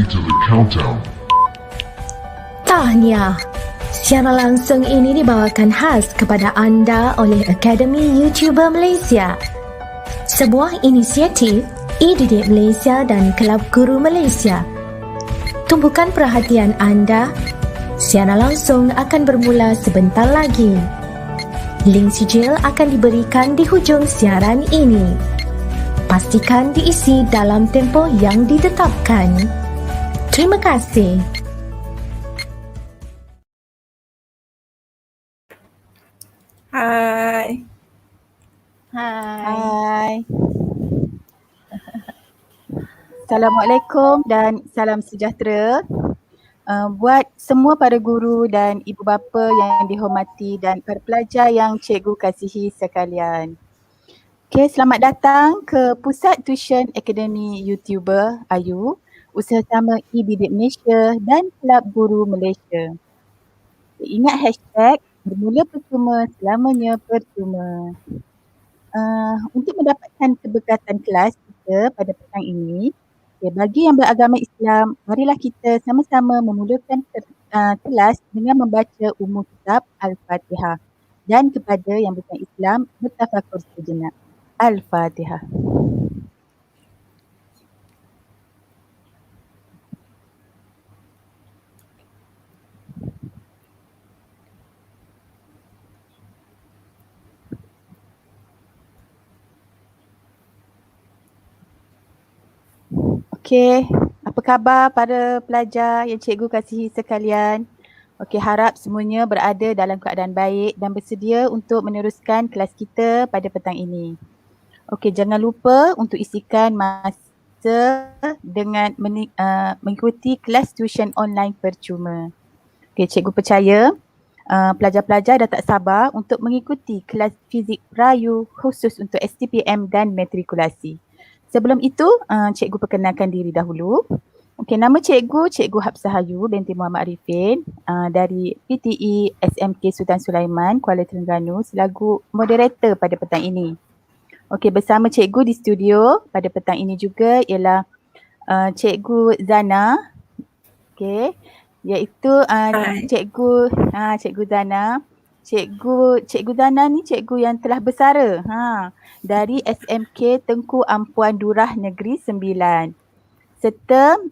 to the countdown. Tahniah! Siaran langsung ini dibawakan khas kepada anda oleh Akademi YouTuber Malaysia. Sebuah inisiatif E-Didik Malaysia dan Kelab Guru Malaysia. Tumpukan perhatian anda. Siaran langsung akan bermula sebentar lagi. Link sijil akan diberikan di hujung siaran ini. Pastikan diisi dalam tempoh yang ditetapkan. Terima kasih. Hai. Hai. Assalamualaikum dan salam sejahtera. Buat semua para guru dan ibu bapa yang dihormati dan para pelajar yang cikgu kasihi sekalian. Okay, selamat datang ke Pusat Tuisyen YouTuber AYU, Usaha-sama E-Didik Malaysia dan Kelab Guru Malaysia. Ingat hashtag bermula percuma, selamanya percuma. Untuk mendapatkan keberkatan kelas kita pada petang ini, bagi yang beragama Islam, marilah kita sama-sama memulakan kelas dengan membaca kitab Al-Fatihah. Dan kepada yang bukan Islam, bertafakur sejenak. Al-Fatihah. Okey, apa khabar para pelajar yang cikgu kasihi sekalian? Okey, harap semuanya berada dalam keadaan baik dan bersedia untuk meneruskan kelas kita pada petang ini. Okey, jangan lupa untuk isikan masa dengan mengikuti kelas tuition online percuma. Okey, cikgu percaya pelajar-pelajar dah tak sabar untuk mengikuti kelas fizik Rayu khusus untuk STPM dan matrikulasi. Sebelum itu, cikgu perkenalkan diri dahulu. Okey, nama cikgu, Cikgu Hafsah Ayu binti Muhammad Arifin dari PTE SMK Sultan Sulaiman, Kuala Terengganu selaku moderator pada petang ini. Okey, bersama cikgu di studio pada petang ini juga ialah Cikgu Zana. Okey, iaitu Cikgu Zana. Cikgu Zana ni cikgu yang telah bersara dari SMK Tengku Ampuan Durrah Negeri 9. Serta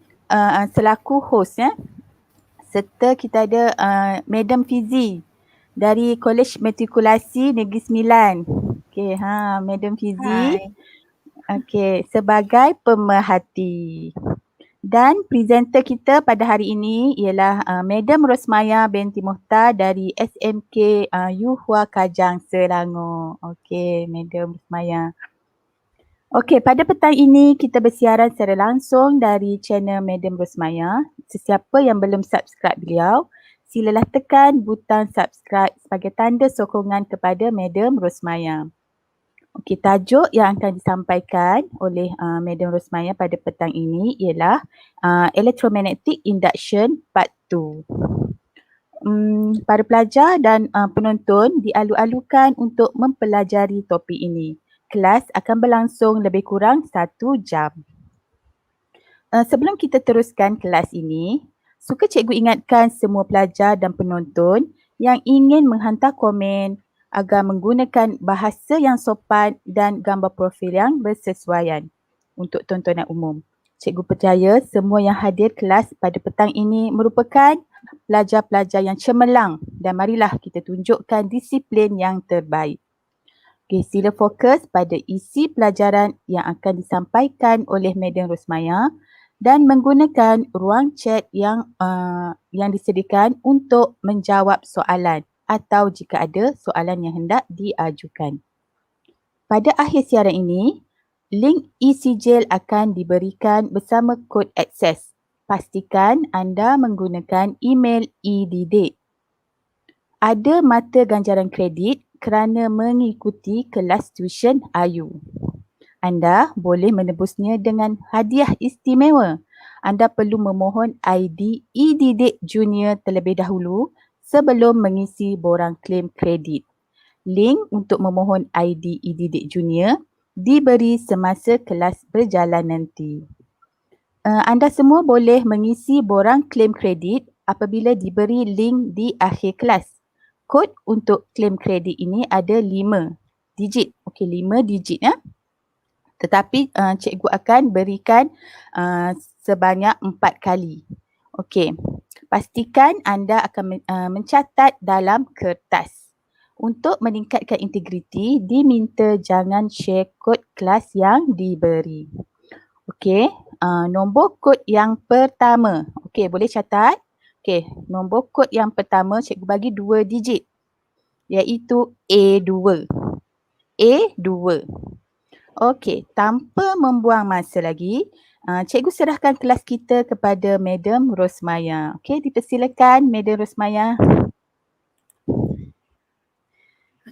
selaku host serta kita ada Madam Fizi dari Kolej Matrikulasi Negeri 9. Okey, Madam Fizi. Okey, sebagai pemerhati. Dan presenter kita pada hari ini ialah Madam Rosmaya binti Muhtar dari SMK Yuhua Kajang Selangor. Okey, Madam Rosmaya. Okey, pada petang ini kita bersiaran secara langsung dari channel Madam Rosmaya. Sesiapa yang belum subscribe beliau, silalah tekan butang subscribe sebagai tanda sokongan kepada Madam Rosmaya. Okey, tajuk yang akan disampaikan oleh Madam Rosmaya pada petang ini ialah Electromagnetic Induction Part 2. Para pelajar dan penonton dialu-alukan untuk mempelajari topik ini. Kelas akan berlangsung lebih kurang 1 jam. Sebelum kita teruskan kelas ini, suka cikgu ingatkan semua pelajar dan penonton yang ingin menghantar komen agar menggunakan bahasa yang sopan dan gambar profil yang bersesuaian untuk tontonan umum. Cikgu percaya semua yang hadir kelas pada petang ini merupakan pelajar-pelajar yang cemerlang dan marilah kita tunjukkan disiplin yang terbaik. Okay, sila fokus pada isi pelajaran yang akan disampaikan oleh Madam Rosmaya dan menggunakan ruang chat yang disediakan untuk menjawab soalan atau jika ada soalan yang hendak diajukan. Pada akhir siaran ini, link e-sijil akan diberikan bersama kod akses. Pastikan anda menggunakan email e-didik. Ada mata ganjaran kredit kerana mengikuti kelas tuition AYU. Anda boleh menebusnya dengan hadiah istimewa. Anda perlu memohon ID e-didik junior terlebih dahulu sebelum mengisi borang klaim kredit. Link untuk memohon ID e-didik junior diberi semasa kelas berjalan nanti. Anda semua boleh mengisi borang klaim kredit apabila diberi link di akhir kelas. Kod untuk klaim kredit ini ada 5 digit. Okey, 5 digit ya. Tetapi cikgu akan berikan sebanyak 4 kali. Okey, pastikan anda akan mencatat dalam kertas. Untuk meningkatkan integriti, diminta jangan share kod kelas yang diberi. Okey, nombor kod yang pertama. Okey, boleh catat. Okey, nombor kod yang pertama cikgu bagi 2 digit. Iaitu A2. A2. Okey, tanpa membuang masa lagi, cikgu serahkan kelas kita kepada Madam Rosmaya. Okey, dipersilakan Madam Rosmaya.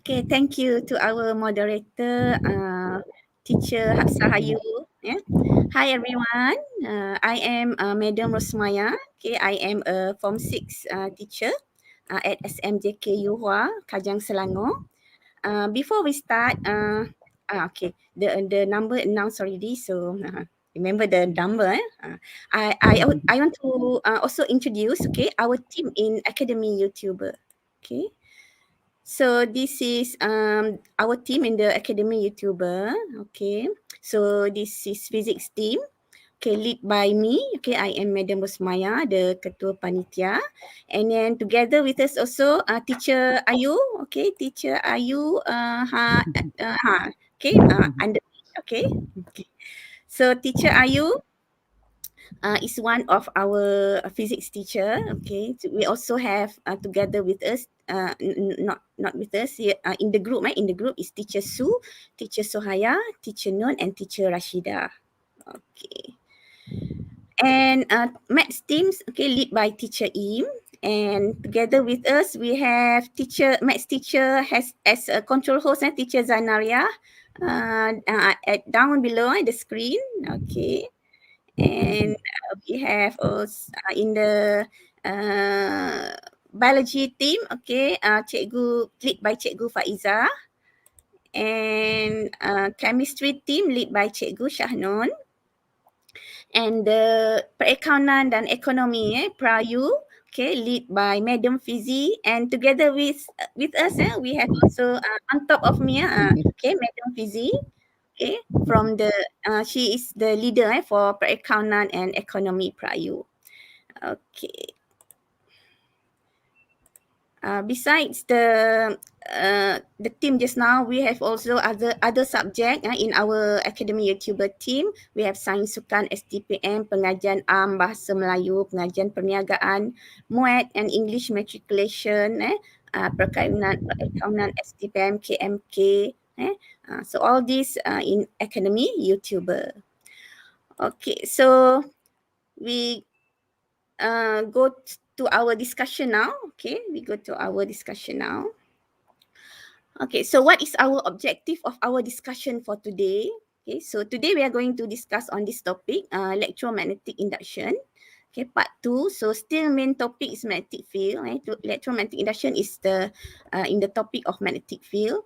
Okay, thank you to our moderator, Teacher Hafsah Ayu. Yeah. Hi everyone, I am Madam Rosmaya. Okay, I am a Form 6 teacher at SMJK Yuhua, Kajang Selangor. Before we start, okay, the number announced already, so remember the number. I want to also introduce, okay, our team in Academy YouTuber. Okay. So this is our team in the Academy YouTuber. Okay, so this is physics team. Okay, lead by me. Okay, I am Madam Rosmaya, the Ketua Panitia. And then together with us also Teacher Ayu. Okay, Teacher Ayu. Okay, under. Okay. So Teacher Ayu is one of our physics teacher. Okay, so we also have together with us, not with us in the group. In the group is Teacher Su, Teacher Sohaya, Teacher Nun, and Teacher Rashida. Okay, and maths teams, okay, lead by Teacher Im. And together with us, we have maths teacher as a control host, Teacher Zanaria, down below the screen. Okay. And we have also in the biology team, okay, Cikgu lead by Cikgu Faiza, and chemistry team lead by Cikgu Shahnon, and the perakaunan dan ekonomi Prayu, okay, lead by Madam Fizi, and together with us, we have also on top of me, okay, Madam Fizi. Okay, from the she is the leader for perakaunan and ekonomi Prayu. Okay. Besides the team just now, we have also other subject in our Academy YouTuber team. We have Sains Sukan, STPM, Pengajian Am, Bahasa Melayu, Pengajian Perniagaan, MUED and English Matriculation, perakaunan STPM, KMK. So all these in Academy YouTuber. Okay, so we go to our discussion now. Okay, we go to our discussion now. Okay, so what is our objective of our discussion for today? Okay, so today we are going to discuss on this topic, electromagnetic induction. Okay, part 2. So still main topic is magnetic field. Electromagnetic induction is the in the topic of magnetic field.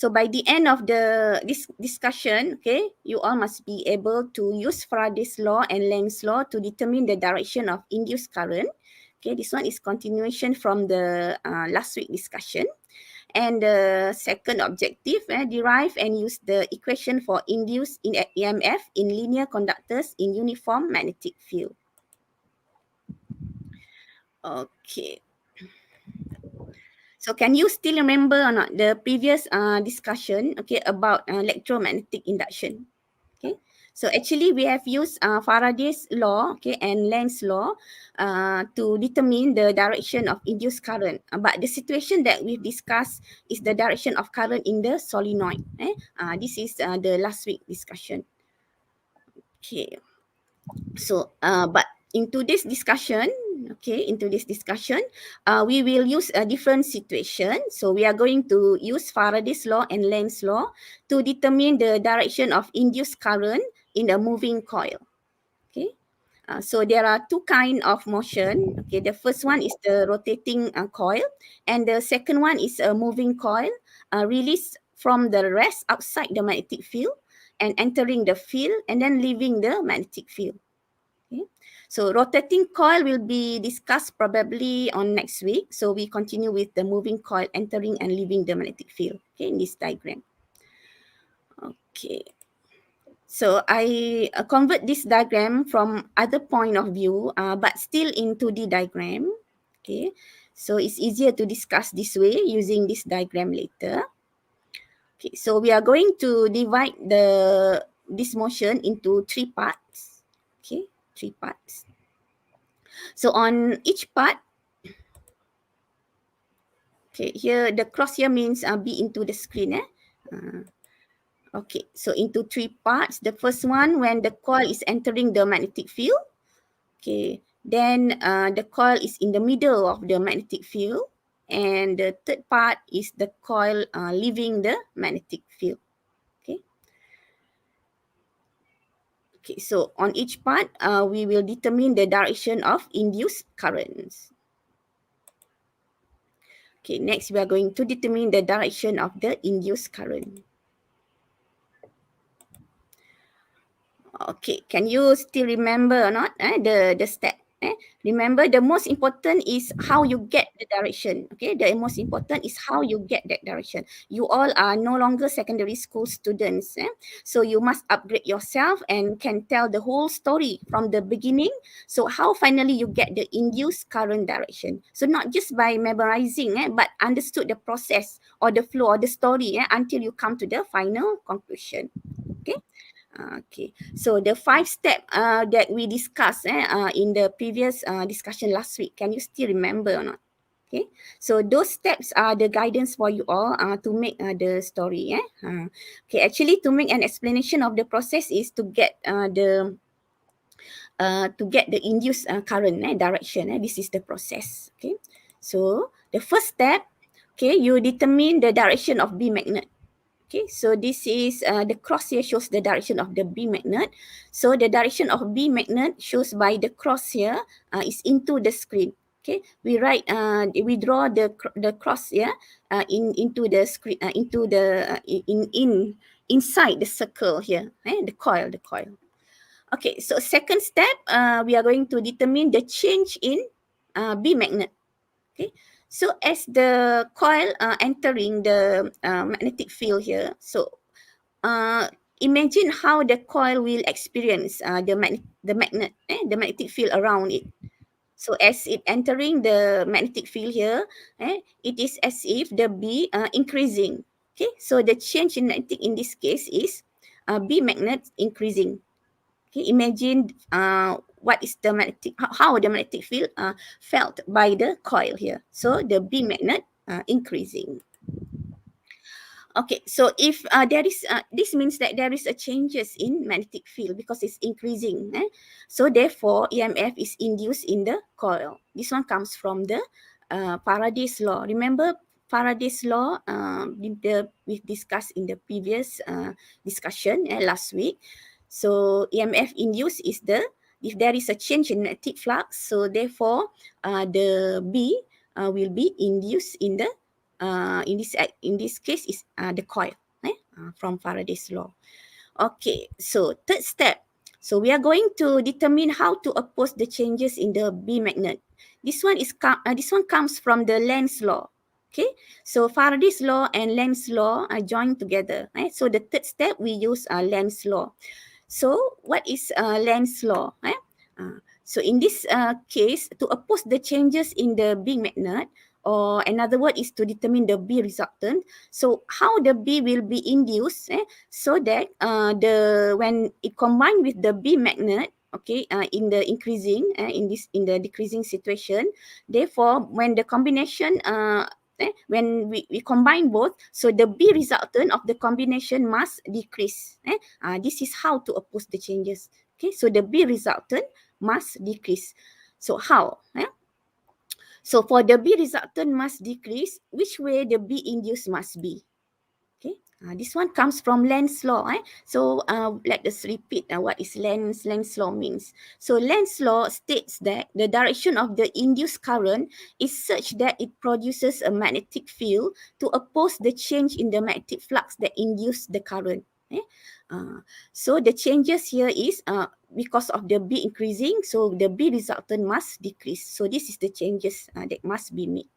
So by the end of this discussion, okay, you all must be able to use Faraday's law and Lenz's law to determine the direction of induced current. Okay, this one is continuation from the last week discussion. And the second objective, derive and use the equation for induced in EMF in linear conductors in uniform magnetic field. Okay. So can you still remember or not the previous discussion, okay, about electromagnetic induction? Okay. So actually we have used Faraday's law, okay, and Lenz's law to determine the direction of induced current. But the situation that we've discussed is the direction of current in the solenoid. This is the last week discussion. Okay. So, but in today's discussion, we will use a different situation. So we are going to use Faraday's law and Lenz's law to determine the direction of induced current in a moving coil. Okay. So there are two kinds of motion. Okay, the first one is the rotating coil, and the second one is a moving coil released from the rest outside the magnetic field and entering the field and then leaving the magnetic field. Okay. So rotating coil will be discussed probably on next week. So we continue with the moving coil entering and leaving the magnetic field, okay, in this diagram. Okay. So I convert this diagram from other point of view, but still in 2D diagram. Okay. So it's easier to discuss this way using this diagram later. Okay. So we are going to divide this motion into 3 parts. Okay. 3 parts. So on each part, okay, here the cross here means be into the screen. Okay, so into 3 parts. The first one, when the coil is entering the magnetic field. Okay, then the coil is in the middle of the magnetic field. And the third part is the coil leaving the magnetic field. Okay. Okay, so on each part, we will determine the direction of induced currents. Okay, next we are going to determine the direction of the induced current. Okay, can you still remember or not the step? Remember, the most important is how you get the direction. Okay, the most important is how you get that direction. You all are no longer secondary school students. So you must upgrade yourself and can tell the whole story from the beginning. So how finally you get the induced current direction. So not just by memorizing, but understood the process or the flow or the story until you come to the final conclusion. Okay. Okay, so the 5 steps that we discussed in the previous discussion last week, can you still remember or not? Okay, so those steps are the guidance for you all to make the story. Okay, actually to make an explanation of the process is to get the induced current direction. This is the process. Okay, so the first step, okay, you determine the direction of B magnet. Okay, so this is the cross here shows the direction of the B magnet. So the direction of B magnet shows by the cross here is into the screen. Okay, we draw the cross here into the screen into the inside the circle here. The coil. Okay, so second step, we are going to determine the change in B magnet. Okay. So as the coil entering the magnetic field here, so imagine how the coil will experience the magnetic field around it. So as it entering the magnetic field here, it is as if the B increasing. Okay, so the change in magnetic in this case is B magnet increasing. Okay, imagine what is the magnetic, how the magnetic field felt by the coil here. So the B magnet increasing. Okay, so if there is, this means that there is a changes in magnetic field because it's increasing. So therefore, EMF is induced in the coil. This one comes from the Faraday's law. Remember Faraday's law we discussed in the previous discussion last week. So EMF induced is if there is a change in magnetic flux, so therefore the B will be induced in the in this case is the coil from Faraday's law. Okay, so third step. So we are going to determine how to oppose the changes in the B magnet. This one comes from the Lenz's law. Okay, so Faraday's law and Lenz's law are joined together. So the third step we use Lenz's law. So what is Lenz's law? So in this case, to oppose the changes in the B magnet, or another word is to determine the B resultant. So how the B will be induced, so that when it combined with the B magnet, okay, in the increasing, in the decreasing situation, therefore when the combination when we combine both, so the B resultant of the combination must decrease. This is how to oppose the changes. Okay, so the B resultant must decrease. So how? So for the B resultant must decrease, which way the B induced must be? Okay, this one comes from Lenz's law. So let us repeat what is Lenz's law means. So Lenz's law states that the direction of the induced current is such that it produces a magnetic field to oppose the change in the magnetic flux that induced the current. So the changes here is because of the B increasing, so the B resultant must decrease. So this is the changes that must be made.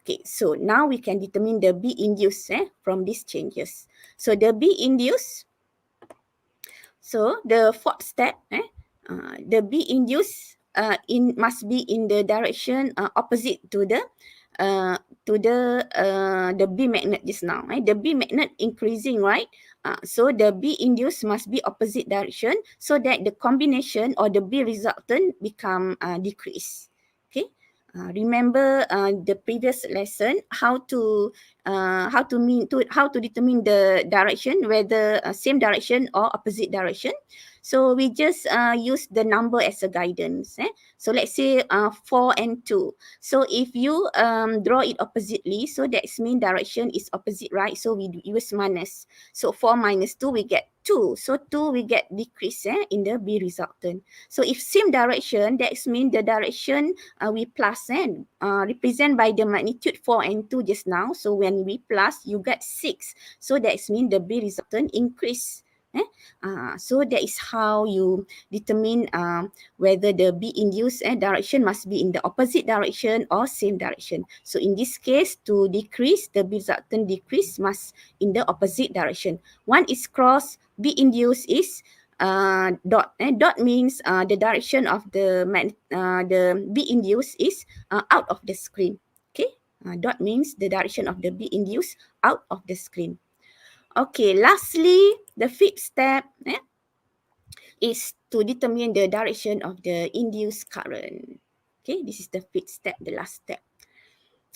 Okay, so now we can determine the B induced from these changes. So the B induced, so the fourth step, the B induced must be in the direction opposite to the B magnet just now. The B magnet increasing, right? So the B induced must be opposite direction so that the combination or the B resultant become decrease. Okay. Remember the previous lesson how to determine the direction, whether same direction or opposite direction. So we just use the number as a guidance. So let's say 4 and 2. So if you draw it oppositely, so that means direction is opposite, right? So we use minus. So 4 minus 2 we get 2. So 2 we get decrease in the B resultant. So if same direction, that means the direction we plus represent by the magnitude 4 and 2 just now. So when we plus, you get 6. So that means the B resultant increase. So that is how you determine whether the B induced direction must be in the opposite direction or same direction. So in this case, to decrease, the B resultant decrease must in the opposite direction. One is cross, B induced is dot. Dot means the direction of the B induced is out of the screen. Okay, dot means the direction of the B induced out of the screen. Okay, lastly, the fifth step is to determine the direction of the induced current. Okay, this is the fifth step, the last step.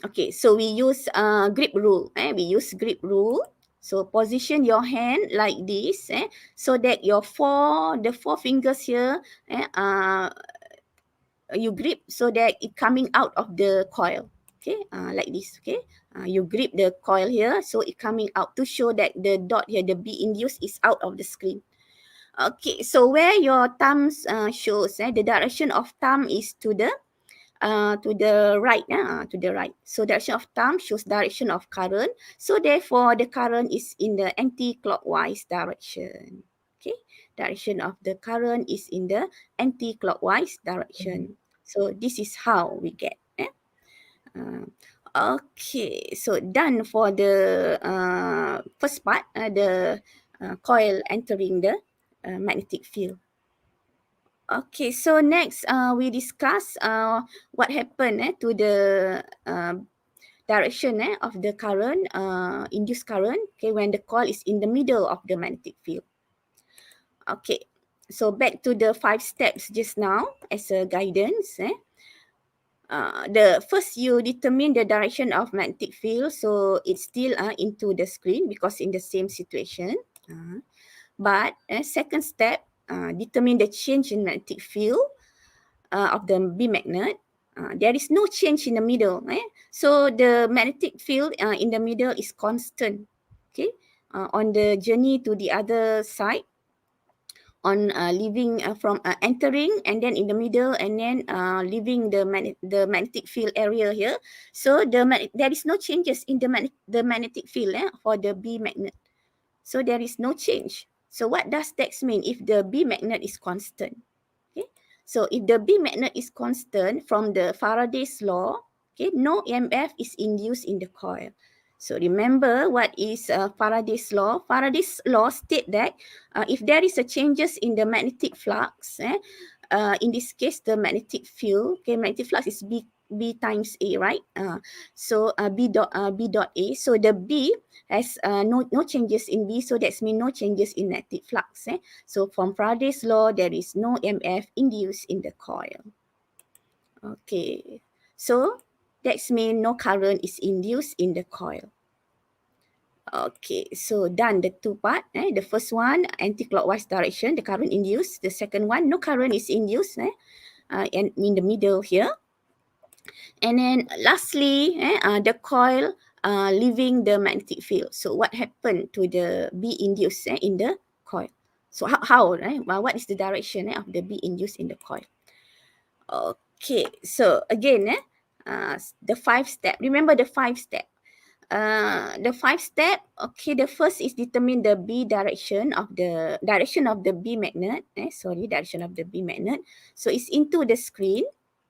Okay, so we use grip rule. We use grip rule. So position your hand like this, so that the four fingers here, you grip so that it coming out of the coil. Okay, like this. Okay, you grip the coil here, so it coming out to show that the dot here, the B induced, is out of the screen. Okay, so where your thumbs shows, the direction of thumb is to the right, to the right. So direction of thumb shows direction of current. So therefore, the current is in the anti-clockwise direction. Okay, direction of the current is in the anti-clockwise direction. So this is how we get. Okay, so done for the first part, the coil entering the magnetic field. Okay, so next we discuss what happened to the direction of the current, induced current, okay, when the coil is in the middle of the magnetic field. Okay, so back to the 5 steps just now as a guidance. The first, you determine the direction of magnetic field, so it's still into the screen because in the same situation. But second step, determine the change in magnetic field of the B magnet. There is no change in the middle. So the magnetic field in the middle is constant. Okay, on the journey to the other side, on leaving from entering and then in the middle and then leaving the magnetic field area here. So there is no changes in the magnetic field for the B magnet. So there is no change. So what does that mean if the B magnet is constant? Okay. So if the B magnet is constant from the Faraday's law, okay, no EMF is induced in the coil. So remember what is Faraday's law? Faraday's law state that if there is a changes in the magnetic flux, in this case the magnetic field, okay, magnetic flux is B times A, right? So B dot A. So the B has no changes in B, so that means no changes in magnetic flux. So from Faraday's law, there is no EMF induced in the coil. Okay, so that means no current is induced in the coil. Okay, so done the 2 part. The first one, anti-clockwise direction, the current induced. The second one, no current is induced, and in the middle here. And then lastly, the coil leaving the magnetic field. So what happened to the B induced in the coil? So how what is the direction of the B induced in the coil? Okay, so again, the 5 step. Remember the 5 step. The 5 step. Okay, the first is determine the B direction of the B magnet. Direction of the B magnet. So it's into the screen.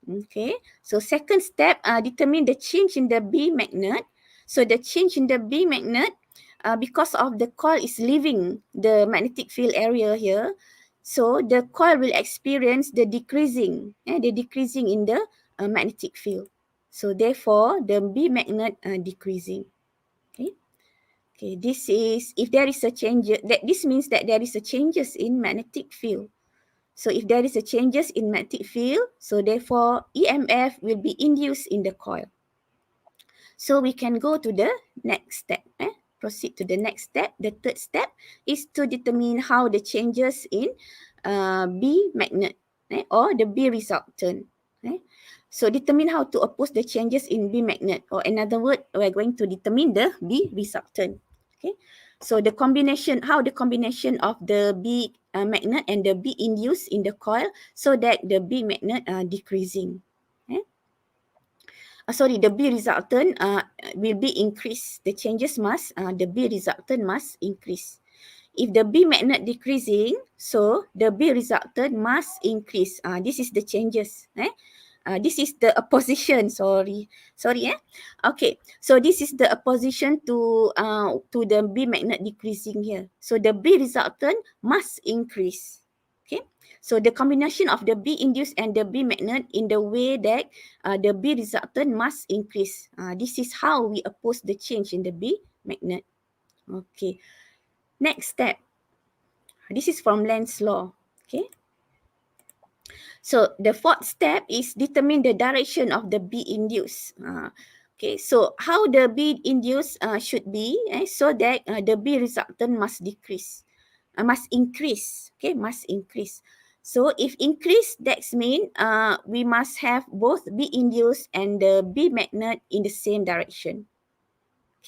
Okay. So second step, determine the change in the B magnet. So the change in the B magnet, because of the coil is leaving the magnetic field area here, so the coil will experience the decreasing in the magnetic field. So therefore, the B magnet decreasing. Okay. Okay. This is if there is a change. This means that there is a changes in magnetic field. So if there is a changes in magnetic field, so therefore EMF will be induced in the coil. So we can go to the next step. Proceed to the next step. The third step is to determine how the changes in B magnet or the B resultant. So determine how to oppose the changes in B magnet, or another word, we're going to determine the B resultant. Okay. So the combination of the B magnet and the B induced in the coil, so that the B magnet decreasing. The B resultant will be increased. The changes the B resultant must increase. If the B magnet decreasing, so the B resultant must increase. This is the changes. This is the opposition. Okay. So this is the opposition to the B magnet decreasing here. So the B resultant must increase. Okay. So the combination of the B induced and the B magnet in the way that the B resultant must increase. This is how we oppose the change in the B magnet. Okay. Next step. This is from Lenz's law. Okay. So the fourth step is determine the direction of the B induced. Okay, so how the B induced should be, so that the B resultant must increase. Okay, must increase. So if increase, that means we must have both B induced and the B magnet in the same direction.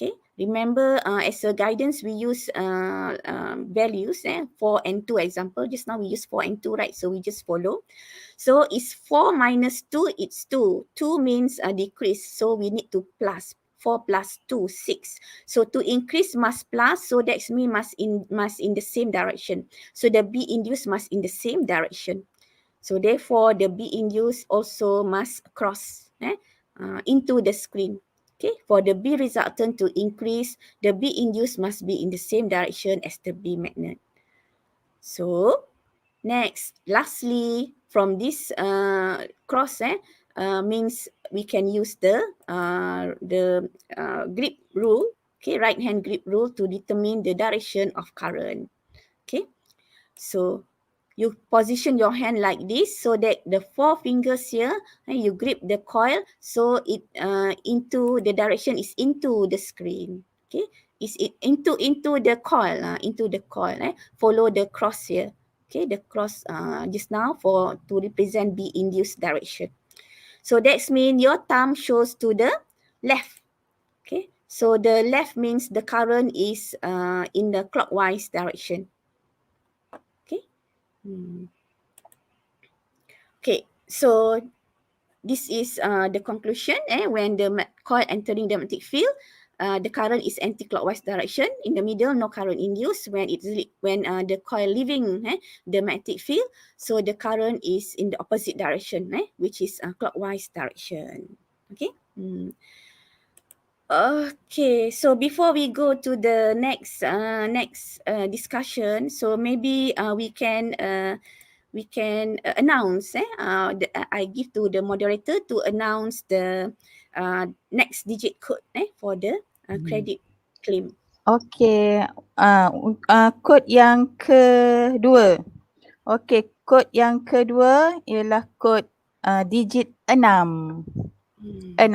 Okay, remember as a guidance we use values, 4 and 2 example. Just now we use 4 and 2, right? So we just follow. So it's 4 minus 2, it's 2. 2 means decrease, so we need to plus. 4 plus 2, 6. So to increase must plus, so that means must in the same direction. So the B induced must in the same direction. So therefore the B induced also must cross into the screen. Okay, for the B resultant to increase, the B induced must be in the same direction as the B magnet. So next, lastly, from this cross means we can use the grip rule, okay, right hand grip rule, to determine the direction of current. Okay, so you position your hand like this, so that the 4 fingers here, you grip the coil, so it into the direction is into the screen. Okay, is it into the coil, follow the cross here. Okay, the cross just now to represent B induced direction. So that means your thumb shows to the left. Okay, so the left means the current is in the clockwise direction. Okay. Okay, so this is the conclusion. When the coil entering the magnetic field, the current is anti-clockwise direction. In the middle, no current induced. When the coil leaving the magnetic field, so the current is in the opposite direction, which is clockwise direction. Okay. Okay, so before we go to the next discussion, so maybe we can announce. I give to the moderator to announce the next digit code for the credit claim. Okey, kod yang kedua. Okey, kod yang kedua ialah kod digit 6. 6.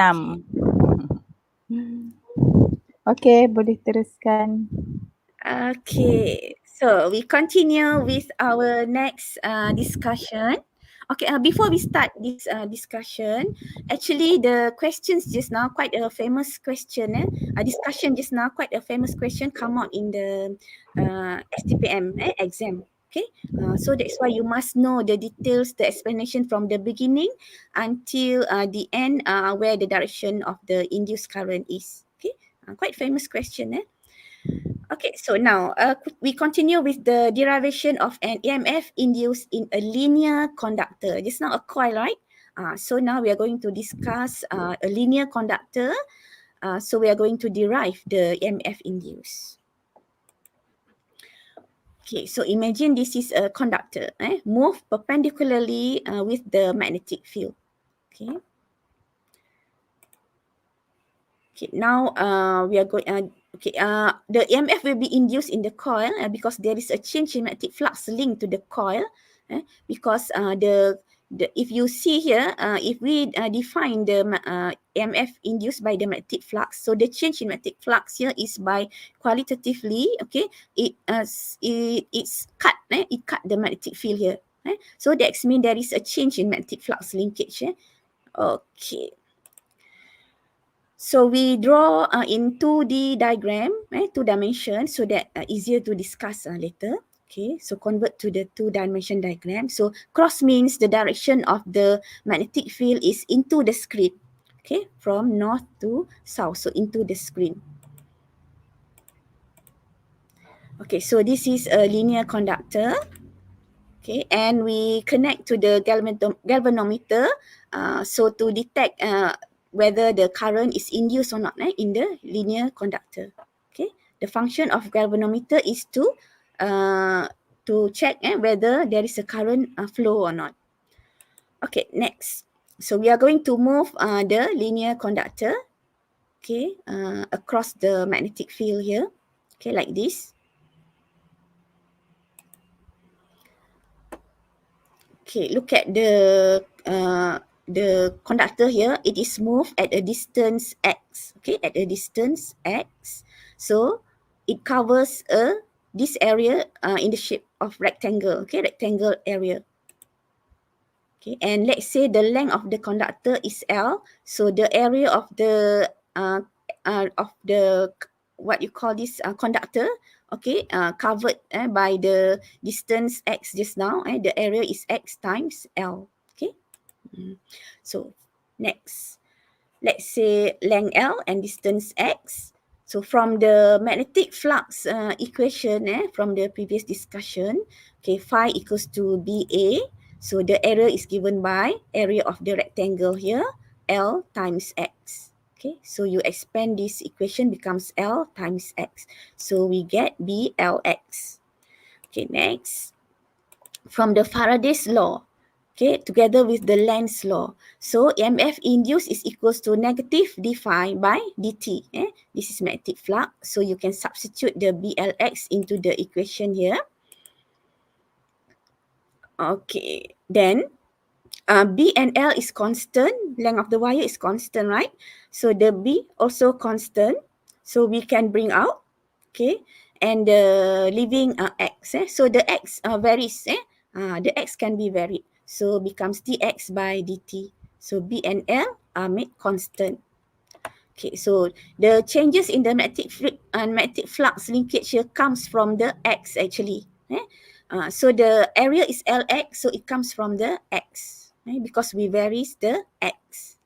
Okey, boleh teruskan. Okay, so we continue with our next discussion. Okay, before we start this discussion, actually the questions just now quite a famous question. Discussion just now quite a famous question come out in the STPM exam. Okay, so that's why you must know the details, the explanation from the beginning until the end, where the direction of the induced current is. Okay, Quite famous question. Okay, so now we continue with the derivation of an EMF induced in a linear conductor. Just now a coil, right? So now we are going to discuss a linear conductor. So we are going to derive the EMF induced. Okay, so imagine this is a conductor, move perpendicularly with the magnetic field. Okay. Okay, now we are going. The EMF will be induced in the coil because there is a change in magnetic flux linked to the coil. Because if you see here, if we define the EMF induced by the magnetic flux, so the change in magnetic flux here is by qualitatively. Okay, it's cut. It cut the magnetic field here. So that means there is a change in magnetic flux linkage. Okay. So we draw in 2D diagram, 2 dimensions, so that easier to discuss later. Okay, so convert to the 2-dimension diagram. So cross means the direction of the magnetic field is into the screen. Okay, from north to south, so into the screen. Okay, so this is a linear conductor. Okay, and we connect to the galvanometer so to detect whether the current is induced or not in the linear conductor. Okay, the function of galvanometer is to check whether there is a current flow or not. Okay, next. So we are going to move the linear conductor, okay, across the magnetic field here, okay, like this. Okay, look at the conductor here. It is moved at a distance x. Okay, at a distance x. So it covers this area in the shape of rectangle. Okay, rectangle area. Okay, and let's say the length of the conductor is L. So the area of the what you call this conductor, okay, covered by the distance x just now, the area is x times L. Okay, so next, let's say length L and distance x. So from the magnetic flux equation from the previous discussion, okay, phi equals to BA. So the area is given by area of the rectangle here, L times x. Okay, so you expand this equation becomes L times x. So we get BLX. Okay, next. From the Faraday's law, okay, together with the Lenz's law. So EMF induced is equals to negative d phi by dt. This is magnetic flux. So you can substitute the BLX into the equation here. Okay, then B and L is constant, length of the wire is constant, right? So the B also constant, so we can bring out, okay, and the leaving X. So the X varies, the X can be varied, so becomes dx by dt. So B and L are made constant. Okay, so the changes in the magnetic flux linkage here comes from the X actually. So the area is Lx, so it comes from the X. Because we varies the x.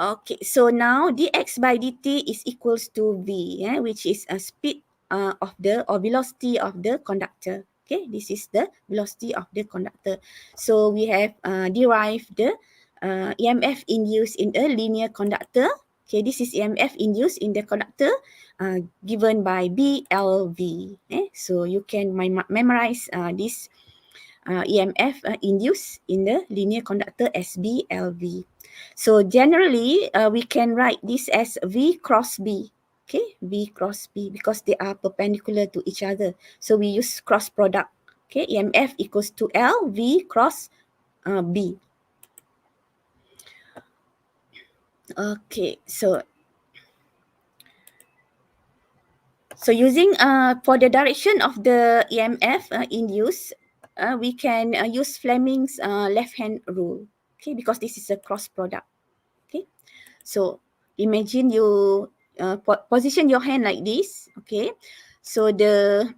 Okay, so now dx by dt is equals to v, which is a speed of the or velocity of the conductor. Okay, this is the velocity of the conductor. So we have derived the EMF induced in a linear conductor. Okay, this is EMF induced in the conductor given by BLV. So you can memorize this EMF induced in the linear conductor as BLV. So generally, we can write this as V cross B. Okay, V cross B because they are perpendicular to each other. So we use cross product. Okay, EMF equals to L V cross B. Okay, so using for the direction of the EMF induced, we can use Fleming's left-hand rule. Okay, because this is a cross product. Okay, so imagine you position your hand like this. Okay, so the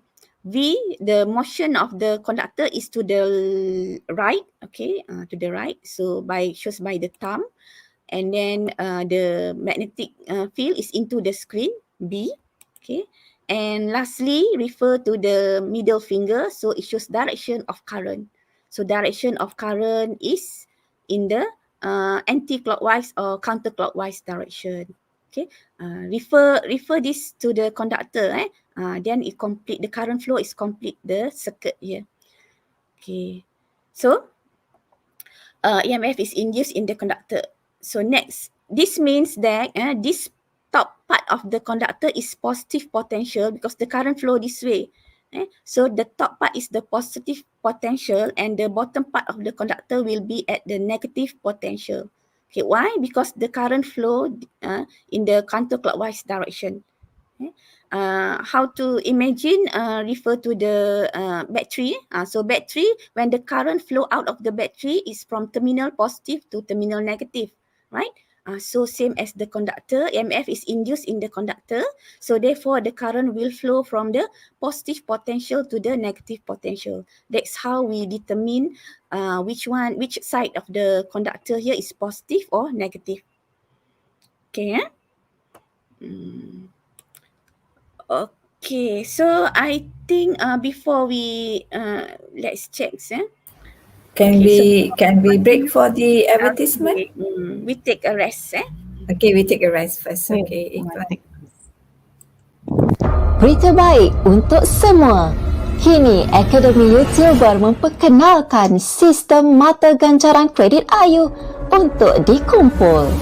V, the motion of the conductor is to the right. Okay, to the right. So shows by the thumb. and then the magnetic field is into the screen B. Okay, and lastly refer to the middle finger, so it shows direction of current. So direction of current is in the anti-clockwise or counterclockwise direction. Okay, refer this to the conductor. Then it complete the current flow is complete the circuit here. Okay, so EMF is induced in the conductor. So next, this means that this top part of the conductor is positive potential because the current flow this way. So the top part is the positive potential and the bottom part of the conductor will be at the negative potential. Okay, why? Because the current flow in the counterclockwise direction. How to imagine, refer to the battery. So battery, when the current flow out of the battery is from terminal positive to terminal negative, right? So same as the conductor, EMF is induced in the conductor. So therefore the current will flow from the positive potential to the negative potential. That's how we determine which side of the conductor here is positive or negative. Okay. Okay, so I think before we let's check. Can we break for the Okay, advertisement? we take a rest. Okay, we take a rest first. Okay, Berita baik untuk semua. Kini Akademi YouTuber memperkenalkan sistem mata gancaran kredit AYU untuk dikumpul.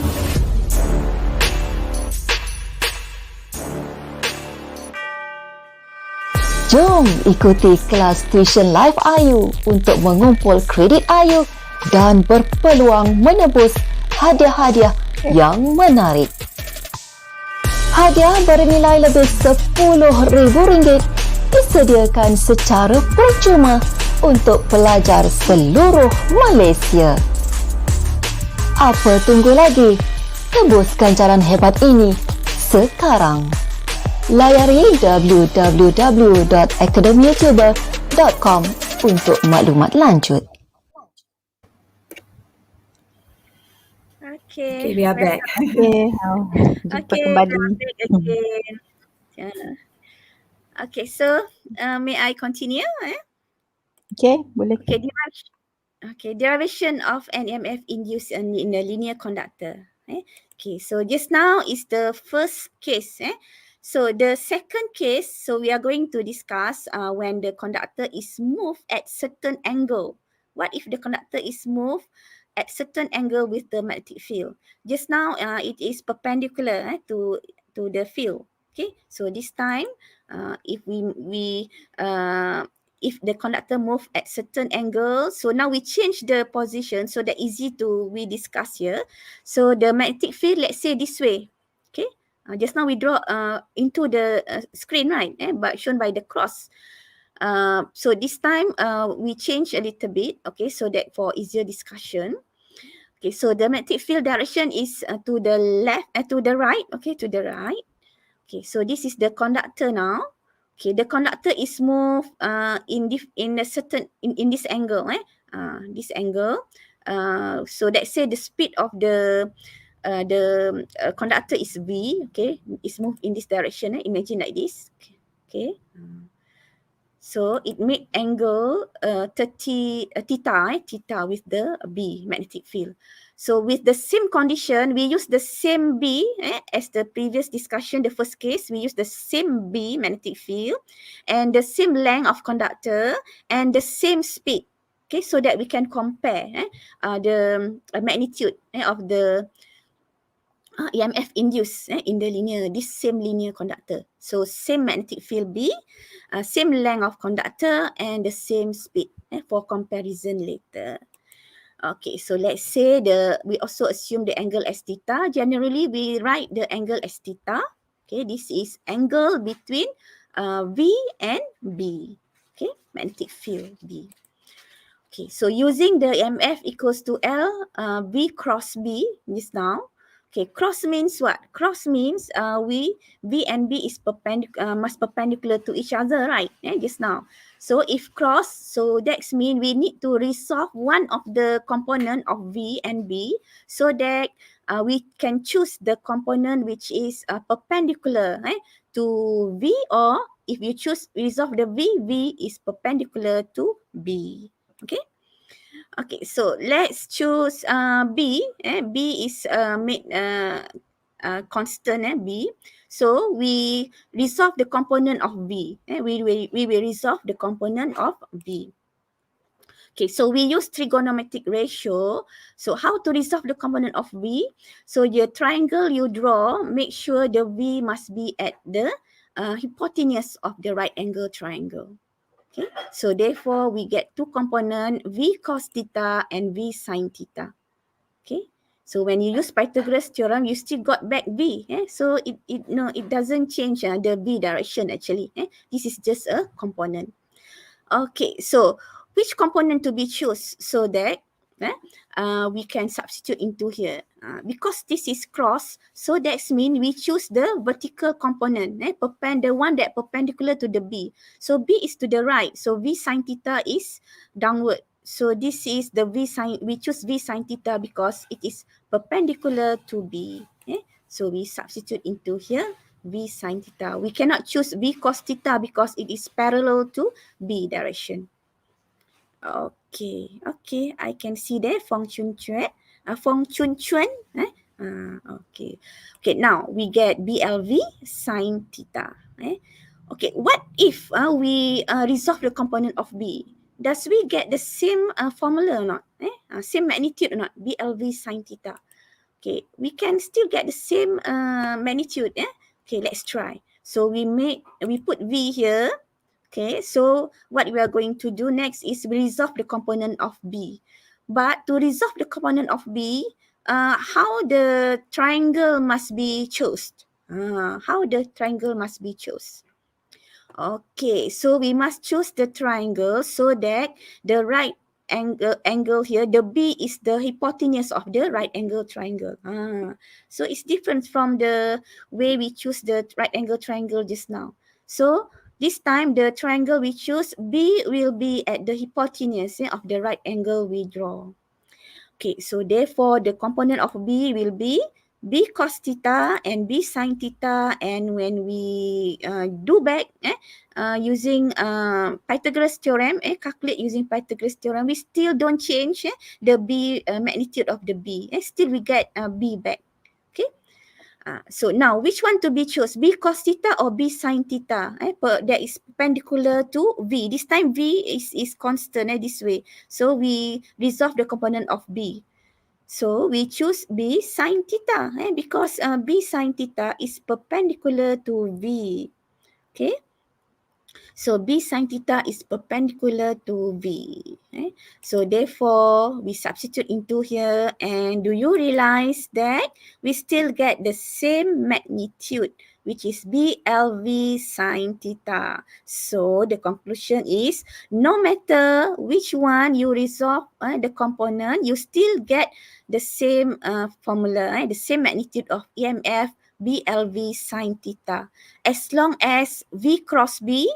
Jom ikuti kelas tuition live AYU untuk mengumpul kredit AYU dan berpeluang menebus hadiah-hadiah yang menarik. Hadiah bernilai lebih RM10,000 disediakan secara percuma untuk pelajar seluruh Malaysia. Apa tunggu lagi? Tebus ganjaran hebat ini sekarang. Layari www.academyyoutuber.com untuk maklumat lanjut. Okay, we are back. Jumpa kembali. Back again. Okay, so may I continue? Okay, boleh. Derivation of an EMF induced in a linear conductor. Okay, so just now is the first case. So the second case, so we are going to discuss when the conductor is moved at certain angle. What if the conductor is moved at certain angle with the magnetic field? Just now it is perpendicular to the field. Okay, so this time if if the conductor move at certain angle, so now we change the position so that easy to we discuss here. So the magnetic field, let's say this way. Okay, just now we draw into the screen, right? But shown by the cross. So this time we change a little bit, okay, so that for easier discussion. Okay, so the magnetic field direction is to the left, to the right, okay, to the right. Okay, so this is the conductor now. Okay, the conductor is moved in a certain in this angle, this angle. So let's say the speed of the conductor is v. Okay, it's moved in this direction. Imagine like this. Okay. So it make angle theta with the B magnetic field. So with the same condition, we use the same B as the previous discussion, the first case, we use the same B magnetic field and the same length of conductor and the same speed. Okay, so that we can compare the magnitude of the EMF induced in the linear, this same linear conductor. So same magnetic field B, same length of conductor and the same speed for comparison later. Okay, so let's say we also assume the angle as theta. Generally, we write the angle as theta. Okay, this is angle between V and B. Okay, magnetic field B. Okay, so using the EMF equals to L V cross B just now. Okay, cross means what? Cross means V and B is must perpendicular to each other, right? Just now. So if cross, so that means we need to resolve one of the component of V and B so that we can choose the component which is perpendicular to V, or if you choose resolve the V, V is perpendicular to B. Okay. Okay, so let's choose B. B is made constant B. So we resolve the component of B. We will resolve the component of B. Okay, so we use trigonometric ratio. So how to resolve the component of V? So the triangle you draw, make sure the V must be at the hypotenuse of the right angle triangle. Okay, so therefore we get two components, V cos theta and V sin theta. Okay, so when you use Pythagoras theorem, you still got back V. So it doesn't change the V direction actually. This is just a component. Okay, so which component to be choose so that we can substitute into here. Because this is cross, so that means we choose the vertical component, the one that perpendicular to the B. So B is to the right, so V sin theta is downward. So this is the V sin, we choose V sin theta because it is perpendicular to B. So we substitute into here V sin theta. We cannot choose V cos theta because it is parallel to B direction. Okay, I can see there Feng Chun Chuan. Okay, now we get BLV sin theta. Okay, what if we resolve the component of B? Does we get the same formula or not? Same magnitude or not? BLV sin theta. Okay, we can still get the same magnitude. Okay, let's try. So we put V here. Okay, so what we are going to do next is resolve the component of B. But to resolve the component of B, how the triangle must be chosen? How the triangle must be chosen? Okay, so we must choose the triangle so that the right angle here, the B is the hypotenuse of the right angle triangle. So it's different from the way we choose the right angle triangle just now. So this time the triangle we choose, B will be at the hypotenuse of the right angle we draw. Okay, so therefore the component of B will be B cos theta and B sin theta, and when we do back using Pythagoras theorem, calculate using Pythagoras theorem, we still don't change the B magnitude of the B. Still we get B back. Okay. So now, which one to be chosen? B cos theta or B sin theta? That is perpendicular to V. This time V is constant this way. So we resolve the component of B. So we choose B sin theta because B sin theta is perpendicular to V. Okay. So B sin theta is perpendicular to V. So therefore, we substitute into here, and do you realize that we still get the same magnitude, which is BLV sin theta. So the conclusion is, no matter which one you resolve the component, you still get the same formula, the same magnitude of EMF BLV sin theta. As long as V cross B,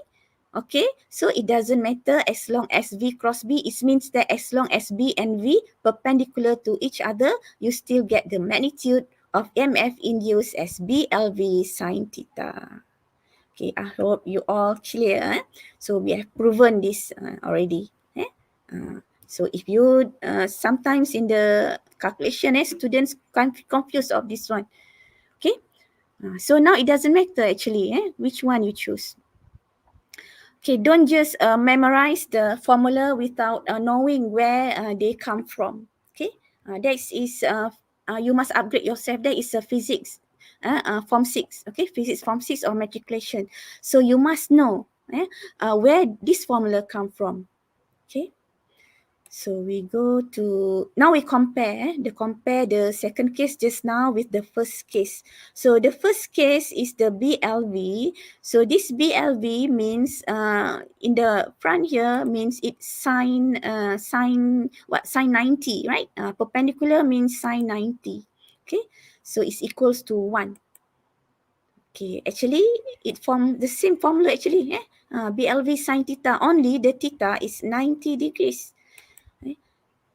okay, so it doesn't matter as long as V cross B. It means that as long as B and V perpendicular to each other, you still get the magnitude of Emf induced as BLV sin theta. Okay, I hope you all clear. So we have proven this already. So if you sometimes in the calculation, students confused of this one. Okay, so now it doesn't matter actually which one you choose. Okay, don't just memorize the formula without knowing where they come from. Okay, that is you must upgrade yourself. That is a physics form 6. Okay, physics form 6 or matriculation. So you must know where this formula come from. Okay. So we go to, now we compare the second case just now with the first case. So the first case is the BLV. So this BLV means in the front here means it's sine 90, right? Perpendicular means sine 90. Okay, so it's equals to 1. Okay, actually it form the same formula actually. BLV sin theta, only the theta is 90 degrees.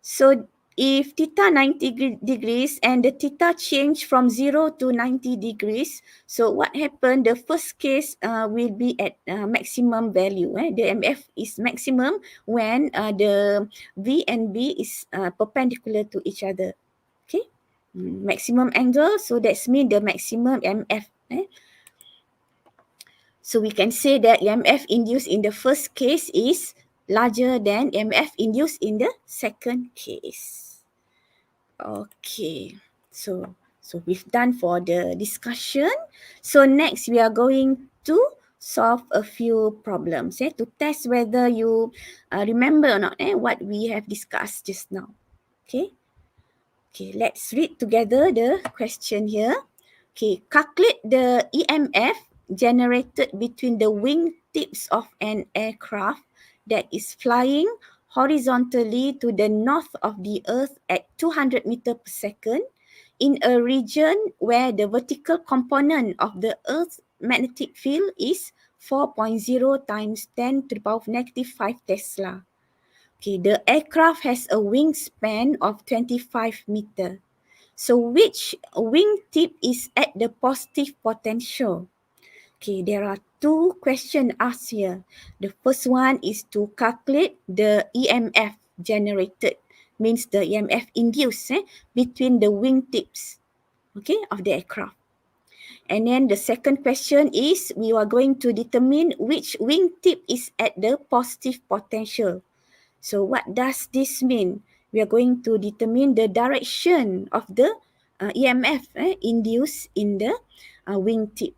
So if theta 90 degrees and the theta change from 0 to 90 degrees, so what happened, the first case will be at maximum value. The MF is maximum when the V and B is perpendicular to each other. Okay, maximum angle, so that's mean the maximum MF. So we can say that EMF induced in the first case is larger than EMF induced in the second case. Okay, so we've done for the discussion. So next we are going to solve a few problems to test whether you remember or not what we have discussed just now. Okay, let's read together the question here. Okay, calculate the EMF generated between the wing tips of an aircraft that is flying horizontally to the north of the Earth at 200 meters per second in a region where the vertical component of the Earth's magnetic field is 4.0 times 10 to the power of negative 5 Tesla. Okay, the aircraft has a wingspan of 25 meters. So which wingtip is at the positive potential? Okay, there are two questions asked here. The first one is to calculate the EMF generated, means the EMF induced between the wingtips, okay, of the aircraft. And then the second question is we are going to determine which wingtip is at the positive potential. So what does this mean? We are going to determine the direction of the EMF induced in the wingtip.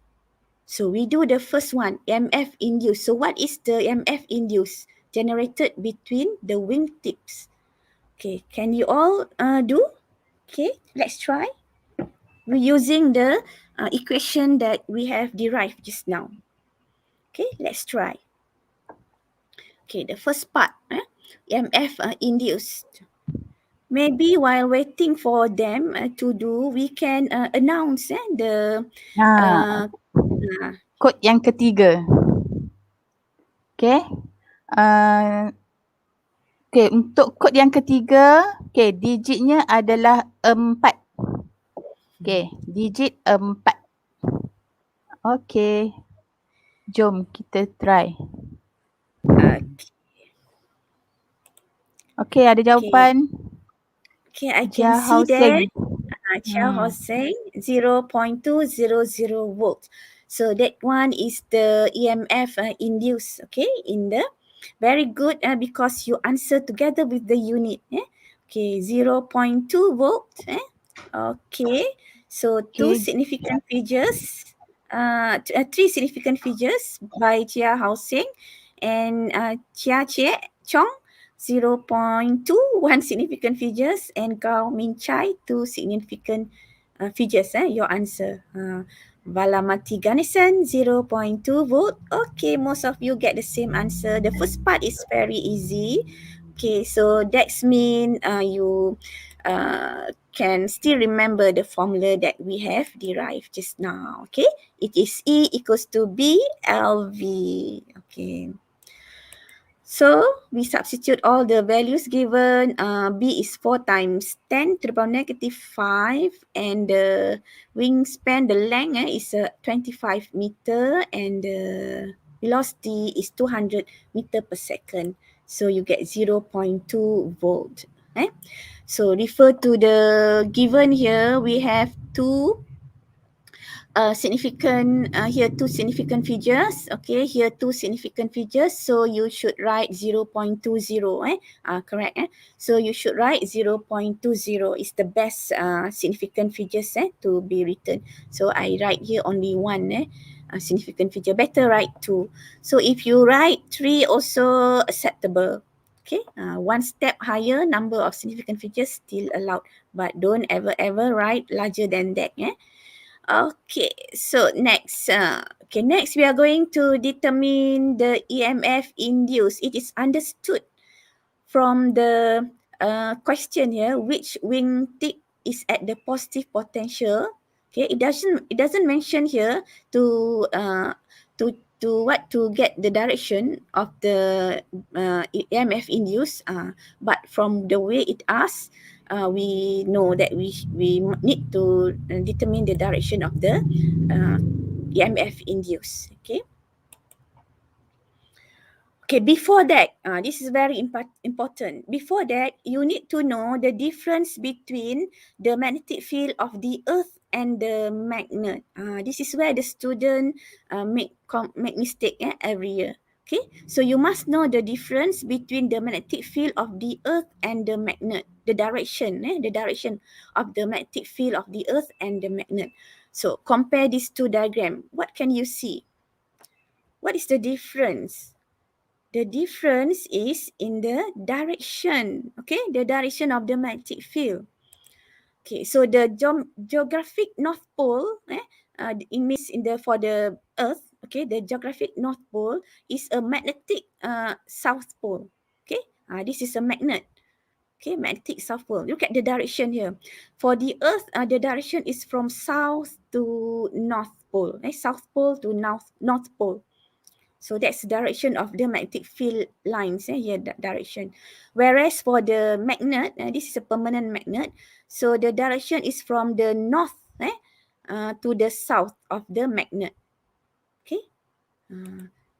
So we do the first one, EMF induced. So what is the EMF induced generated between the wingtips? Okay, can you all do? Okay, let's try. We're using the equation that we have derived just now. Okay, let's try. Okay, the first part, EMF induced. Maybe while waiting for them to do, we can announce the Kod yang ketiga. Okay. Okay, untuk kod yang ketiga, okay, digitnya adalah 4. Okay, digit 4. Okay. Jom kita try. Okay, ada jawapan. Okay, I can see that. Chia Hoseng, 0.200 volt. So that one is the EMF induced, okay, in the, very good because you answer together with the unit. Okay, 0.2 volt. Okay, so three significant figures by Chia Hoseng and Chia Chie Chong. 0.2, one significant figures, and Gao Min Chai, 2 significant figures. Your answer. Valamati Ganesan, 0.2 volt. Okay, most of you get the same answer. The first part is very easy. Okay, so that's mean you can still remember the formula that we have derived just now. Okay, it is E equals to B LV. Okay. So we substitute all the values given. B is 4 times 10 to the power negative 5, and the wingspan, the length is 25 meter, and the velocity is 200 meter per second. So you get 0.2 volt. So refer to the given here, we have here two significant figures. Okay, here two significant figures, so you should write 0.20. Correct. So you should write 0.20 is the best significant figures to be written. So I write here only one significant figure. Better write 2. So if you write 3, also acceptable. Okay, one step higher number of significant figures still allowed, but don't ever write larger than that. Okay, so next. Next we are going to determine the EMF induced. It is understood from the question here which wingtip is at the positive potential. Okay, it doesn't mention here to get the direction of the EMF induced, but from the way it asks, we know that we need to determine the direction of the EMF induced. Okay. Okay, before that, this is very important. Before that, you need to know the difference between the magnetic field of the Earth and the magnet. This is where the student make mistake every year. Okay, so you must know the difference between the magnetic field of the Earth and the magnet, the direction of the magnetic field of the Earth and the magnet. So compare these two diagrams. What can you see? What is the difference? The difference is in the direction, okay? The direction of the magnetic field. Okay, so the geographic North Pole, it means for the Earth, okay? The geographic North Pole is a magnetic South Pole, okay? This is a magnet, okay? Magnetic South Pole. Look at the direction here. For the Earth, the direction is from South to North Pole, South Pole to North Pole. So that's the direction of the magnetic field lines here, that direction. Whereas for the magnet, this is a permanent magnet. So the direction is from the north to the south of the magnet. Okay.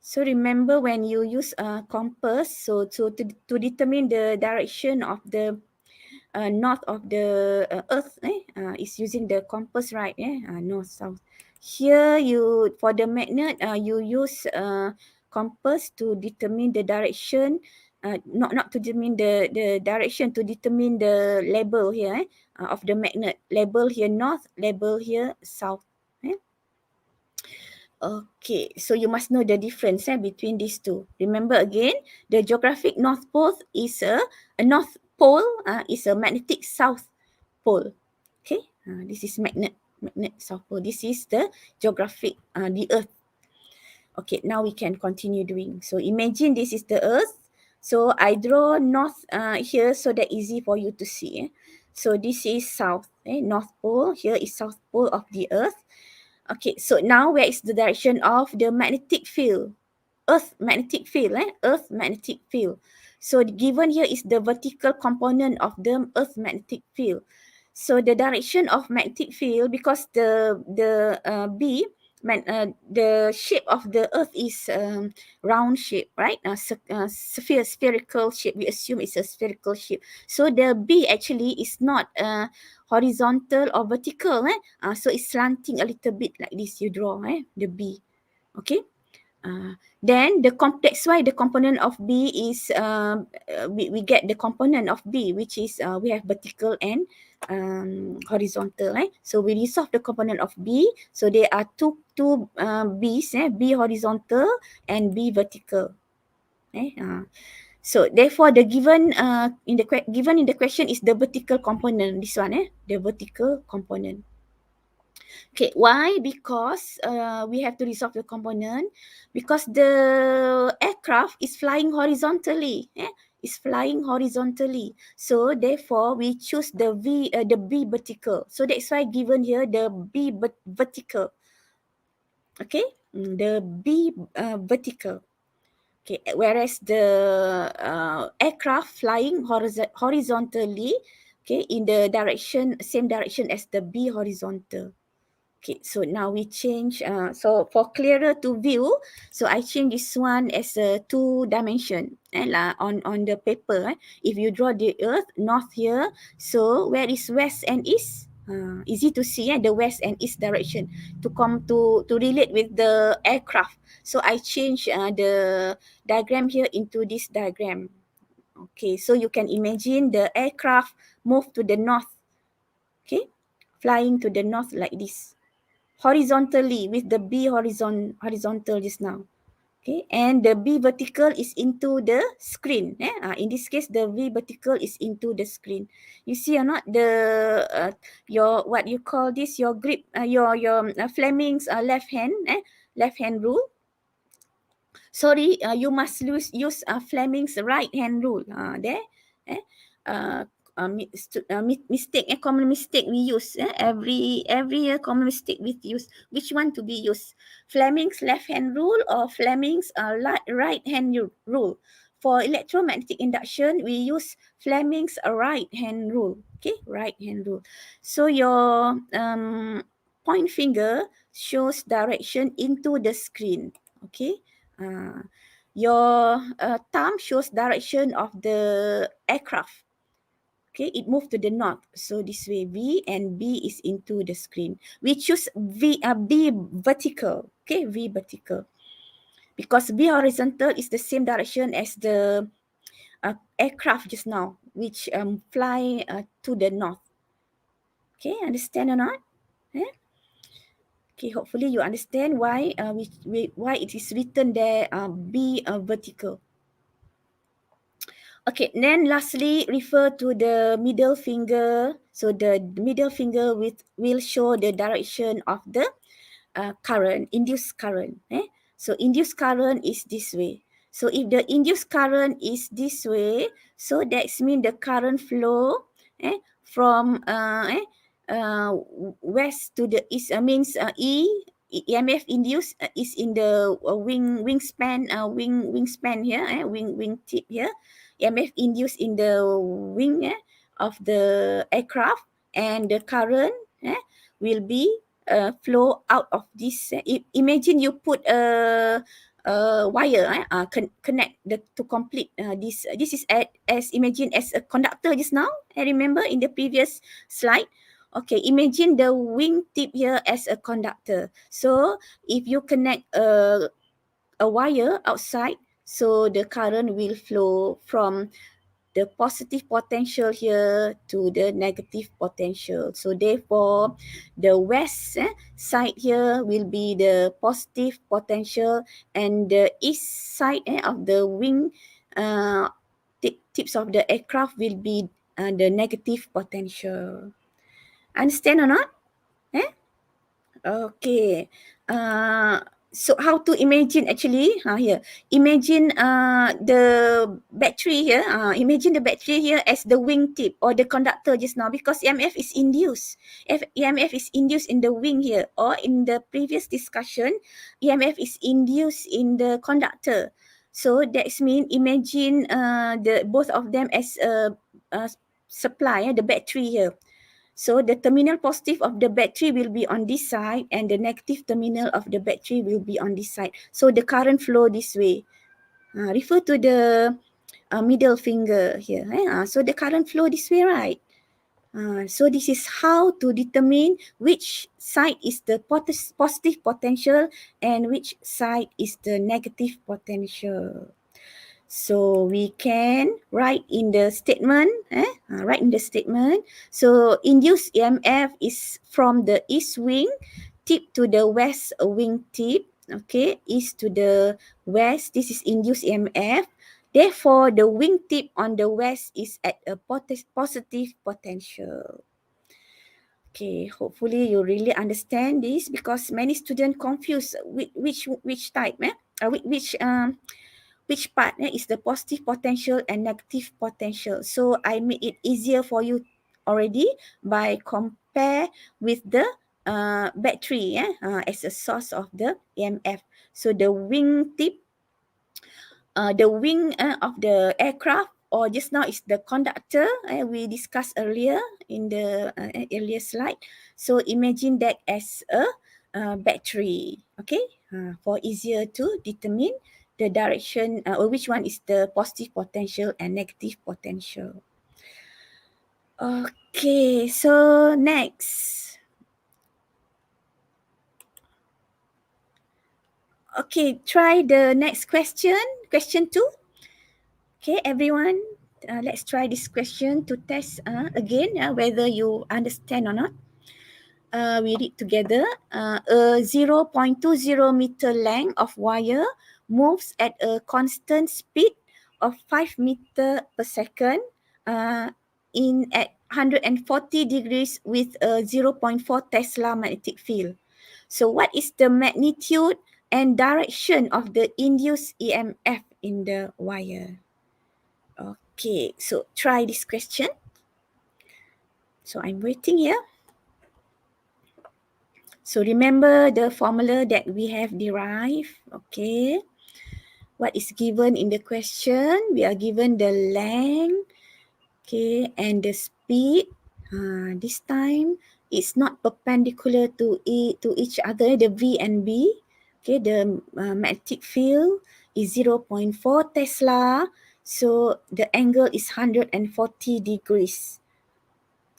So remember when you use a compass, so to determine the direction of the north of the earth is using the compass, right? North, south. Here for the magnet, you use compass to determine the direction, not to determine the direction, to determine the label here of the magnet. Label here north, label here south. Okay, so you must know the difference between these two. Remember again, the geographic North Pole is a North Pole is a magnetic South Pole. Okay, this is magnet South Pole. This is the geographic, the Earth. Okay, now we can continue doing. So imagine this is the Earth. So I draw north here so that easy for you to see. So this is South, North Pole. Here is South Pole of the Earth. Okay, so now where is the direction of the magnetic field? Earth magnetic field, Earth magnetic field. So given here is the vertical component of the Earth magnetic field. So the direction of magnetic field, because the shape of the Earth is round shape, right? Spherical shape. We assume it's a spherical shape. So the B actually is not horizontal or vertical, so it's slanting a little bit like this. You draw, the B, okay. Then that's why the component of B is we get the component of B, which is we have vertical and horizontal. So we resolve the component of B. So there are two B's, B horizontal and B vertical. So therefore the given in the question is the vertical component. This one, the vertical component. Okay, why? Because we have to resolve the component because the aircraft is flying horizontally. Is flying horizontally. So therefore we choose the B vertical. So that's why given here the B vertical. Okay, the B vertical. Okay, whereas the aircraft flying horizontally, okay, in the same direction as the B horizontal. Okay, so now we change, so for clearer to view, so I change this one as a 2 dimension on the paper. If you draw the Earth, north here, so where is west and east? Easy to see, the west and east direction to relate with the aircraft. So I change the diagram here into this diagram. Okay, so you can imagine the aircraft move to the north, okay, flying to the north like this. Horizontally with the B horizontal just now. Okay, and the B vertical is into the screen. In this case, the V vertical is into the screen. You see or not the your what you call this, your grip, your Fleming's left hand rule. Sorry, you must use Fleming's right hand rule. There. mistake, common mistake we use. Every year common mistake we use. Which one to be used? Fleming's left hand rule or Fleming's right hand rule? For electromagnetic induction, we use Fleming's right hand rule. Okay, right hand rule. So your point finger shows direction into the screen. Okay. Your thumb shows direction of the aircraft. Okay, it moved to the north. So this way, V and B is into the screen. We choose B vertical. Okay, V vertical. Because V horizontal is the same direction as the aircraft just now, which fly to the north. Okay, understand or not? Okay, hopefully you understand why why it is written there B vertical. Okay, then lastly, refer to the middle finger. So the middle finger will show the direction of the current, induced current. So induced current is this way. So if the induced current is this way, so that means the current flow from west to the east means EMF induced is in the wingspan here, wing tip here. EMF induced in the wing of the aircraft, and the current will be flow out of this. Imagine you put a wire connect to complete this. This is as imagine as a conductor just now. I remember in the previous slide. Okay, imagine the wing tip here as a conductor. So if you connect a wire outside, so the current will flow from the positive potential here to the negative potential. So therefore, the west side here will be the positive potential, and the east side of the wing tips of the aircraft will be the negative potential. Understand or not? Okay. So how to imagine actually? Here. Imagine the battery here. Imagine the battery here as the wing tip or the conductor just now, because EMF is induced. EMF is induced in the wing here, or in the previous discussion, EMF is induced in the conductor. So that means imagine the both of them as a supply, the battery here. So the terminal positive of the battery will be on this side, and the negative terminal of the battery will be on this side. So the current flow this way. Refer to the middle finger here. So the current flow this way, right? So this is how to determine which side is the positive potential and which side is the negative potential. So we can write in the statement. So induced EMF is from the east wing tip to the west wing tip. Okay, east to the west. This is induced EMF. Therefore, the wing tip on the west is at a positive potential. Okay, hopefully you really understand this, because many students confuse which type, which part is the positive potential and negative potential. So I made it easier for you already by compare with the battery as a source of the EMF. So the wing tip, the wing of the aircraft, or just now is the conductor we discussed earlier in the earlier slide. So imagine that as a battery, okay, for easier to determine the direction or which one is the positive potential and negative potential. Okay, so next. Okay, try the next question, question 2. Okay, everyone, let's try this question to test again whether you understand or not. We read together. A 0.20 meter length of wire moves at a constant speed of 5 meter per second in at 140 degrees with a 0.4 Tesla magnetic field. So what is the magnitude and direction of the induced EMF in the wire? Okay, so try this question. So I'm waiting here. So remember the formula that we have derived. Okay. What is given in the question? We are given the length, okay, and the speed. This time it's not perpendicular to each other, the V and B. Okay, the magnetic field is 0.4 Tesla. So the angle is 140 degrees.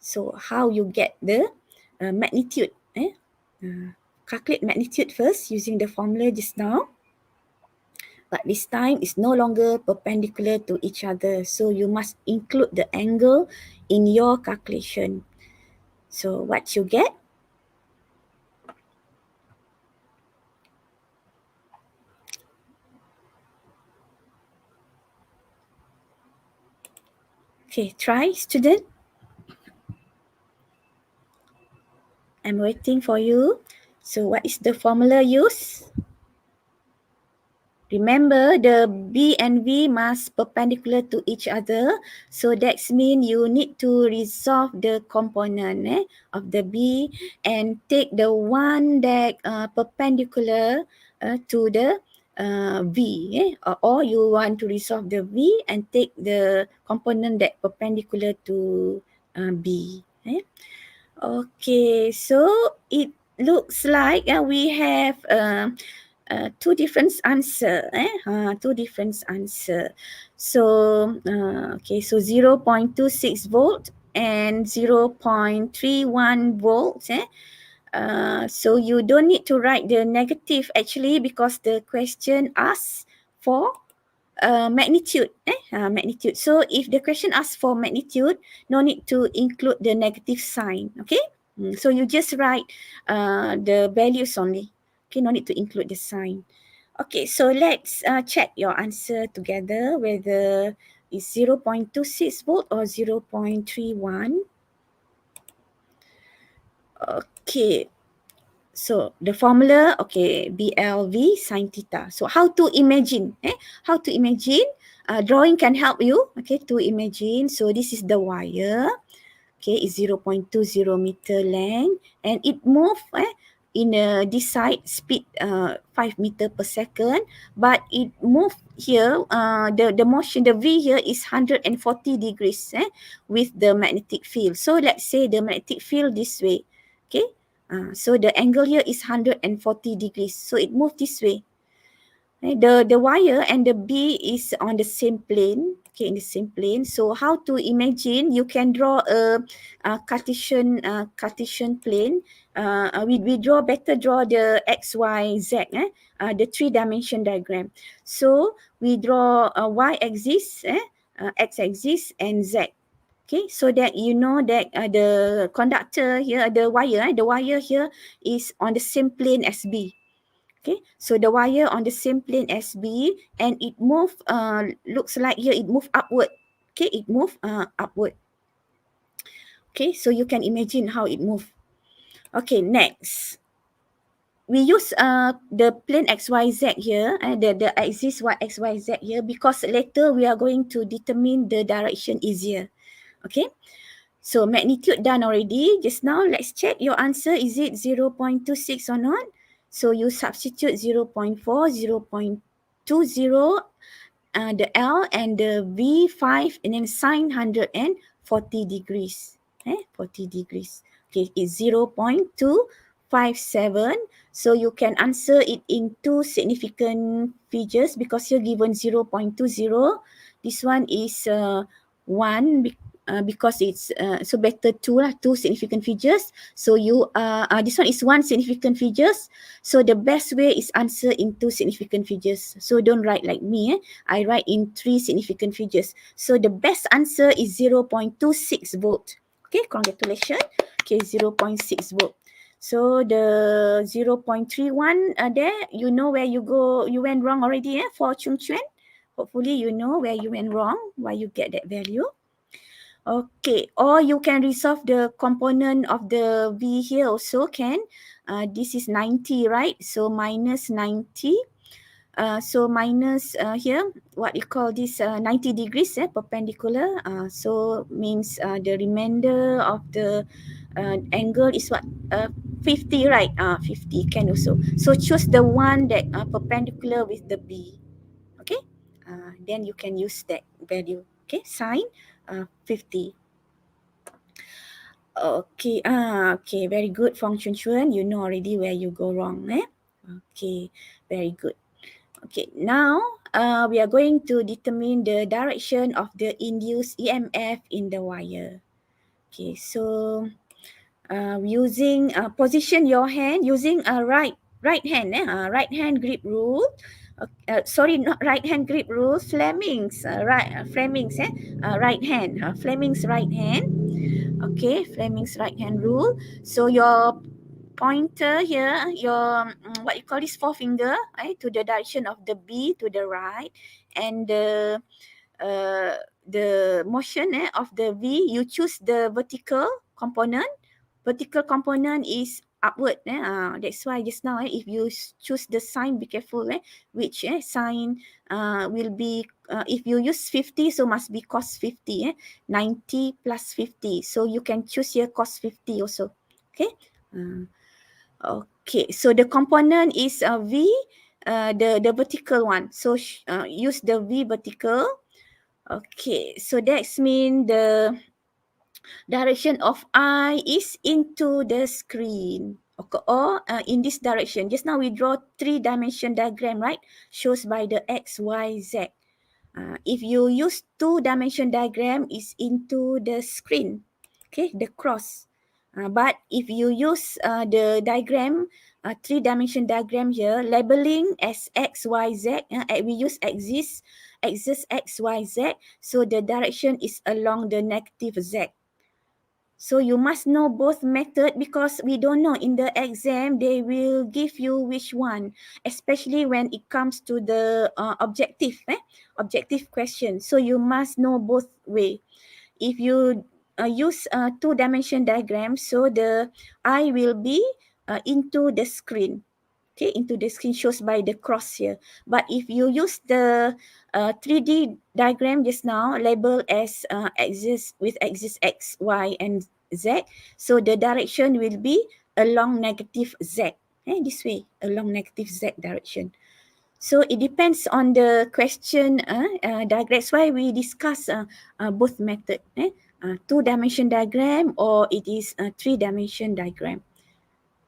So how you get the magnitude? Calculate magnitude first using the formula just now. But this time it's no longer perpendicular to each other. So you must include the angle in your calculation. So what you get? Okay, try, student. I'm waiting for you. So what is the formula used? Remember, the B and V must perpendicular to each other. So that means you need to resolve the component of the B and take the one that perpendicular to the V. Or you want to resolve the V and take the component that perpendicular to B. Okay, so it looks like we have two different answer. Two different answer. So, okay, so 0.26 volt and 0.31 volts. So you don't need to write the negative actually because the question asks for magnitude. Magnitude. So if the question asks for magnitude, no need to include the negative sign. Okay. So you just write the values only. Okay, no need to include the sign. Okay, so let's check your answer together whether it's 0.26 volt or 0.31. Okay, so the formula, okay, BLV sin theta. So how to imagine? How to imagine? Drawing can help you, okay, to imagine. So this is the wire. Okay, it's 0.20 meter length and it moves in this side speed 5 meter per second, but it moves here, the motion, the V here is 140 degrees with the magnetic field. So let's say the magnetic field this way, okay. So the angle here is 140 degrees, so it moves this way. The wire and the B is on the same plane, okay, in the same plane. So how to imagine? You can draw a Cartesian plane. We better draw the X, Y, Z, the 3-dimension diagram. So we draw Y axis, X axis, and Z. Okay, so that you know that the conductor here, the wire here is on the same plane as B. Okay, so the wire on the same plane as B and it move, looks like here it move upward. Okay, it move upward. Okay, so you can imagine how it move. Okay, next. We use the plane XYZ here, the axis XYZ here because later we are going to determine the direction easier. Okay, so magnitude done already. Just now, let's check your answer. Is it 0.26 or not? So you substitute 0.4, 0.20, the L and the V5 and then sine 140 degrees. 40 degrees. Okay, it's 0.257. So you can answer it in two significant figures because you're given 0.20. This one is 1 because it's so better two significant figures. So you this one is one significant figures. So the best way is answer in two significant figures. So don't write like me. I write in three significant figures. So the best answer is 0.26 volt. Okay, congratulations. Okay, 0.6 volt. So the 0.31 there, you know where you went wrong already for Chung Chuan. Hopefully you know where you went wrong, why you get that value. Okay, or you can resolve the component of the V here also can. This is 90, right? So minus 90. So minus here, what you call this 90 degrees, perpendicular. So means the remainder of the angle is what? 50, right? 50 can also. So choose the one that perpendicular with the B. Okay? Then you can use that value. Okay? Sine 50. Okay, okay, very good, Fong Chun Chun. You know already where you go wrong, Okay, very good. Okay, now we are going to determine the direction of the induced EMF in the wire. Okay, so using position your hand using a right hand grip rule. Sorry, not right hand grip rule. Fleming's right hand. Fleming's right hand. Okay, Fleming's right hand rule. So your pointer here, your what you call this forefinger, to the direction of the B to the right, and the motion of the V, you choose the vertical component. Vertical component is upward. That's why just now, if you choose the sign, be careful which sign will be, if you use 50, so must be cos 50. 90 plus 50. So you can choose here cos 50 also. Okay. Okay. So the component is V, the vertical one. So use the V vertical. Okay. So that's mean the direction of I is into the screen, or in this direction. Just now we draw 3-dimension diagram, right? Shows by the X, Y, Z. If you use 2-dimension diagram, is into the screen, okay, the cross. But if you use the diagram, 3-dimension diagram here, labeling as X, Y, Z, we use axis X, Y, Z. So the direction is along the negative Z. So you must know both method, because we don't know in the exam they will give you which one, especially when it comes to the objective question. So you must know both way. If you use 2-dimension diagram, so the eye will be into the screen. Okay, into the screen shows by the cross here. But if you use the 3D diagram just now, label as axis with axis X, Y, and Z. So the direction will be along negative Z. This way, along negative Z direction. So it depends on the question diagram. That's why we discuss both method. 2-dimension diagram, or it is a 3-dimension diagram.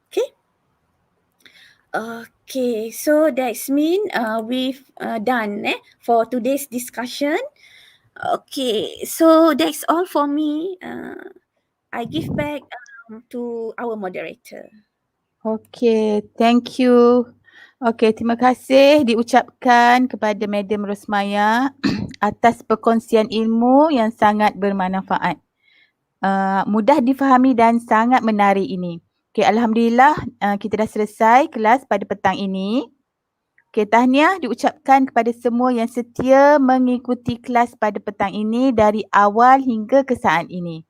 Okay. Okay, so that's mean we've done for today's discussion. Okay, so that's all for me. I give back to our moderator. Okay, thank you. Okay, terima kasih diucapkan kepada Madam Rosmaya atas perkongsian ilmu yang sangat bermanfaat. Mudah difahami dan sangat menarik ini. Okay, Alhamdulillah kita dah selesai kelas pada petang ini. Okay, tahniah diucapkan kepada semua yang setia mengikuti kelas pada petang ini dari awal hingga ke saat ini.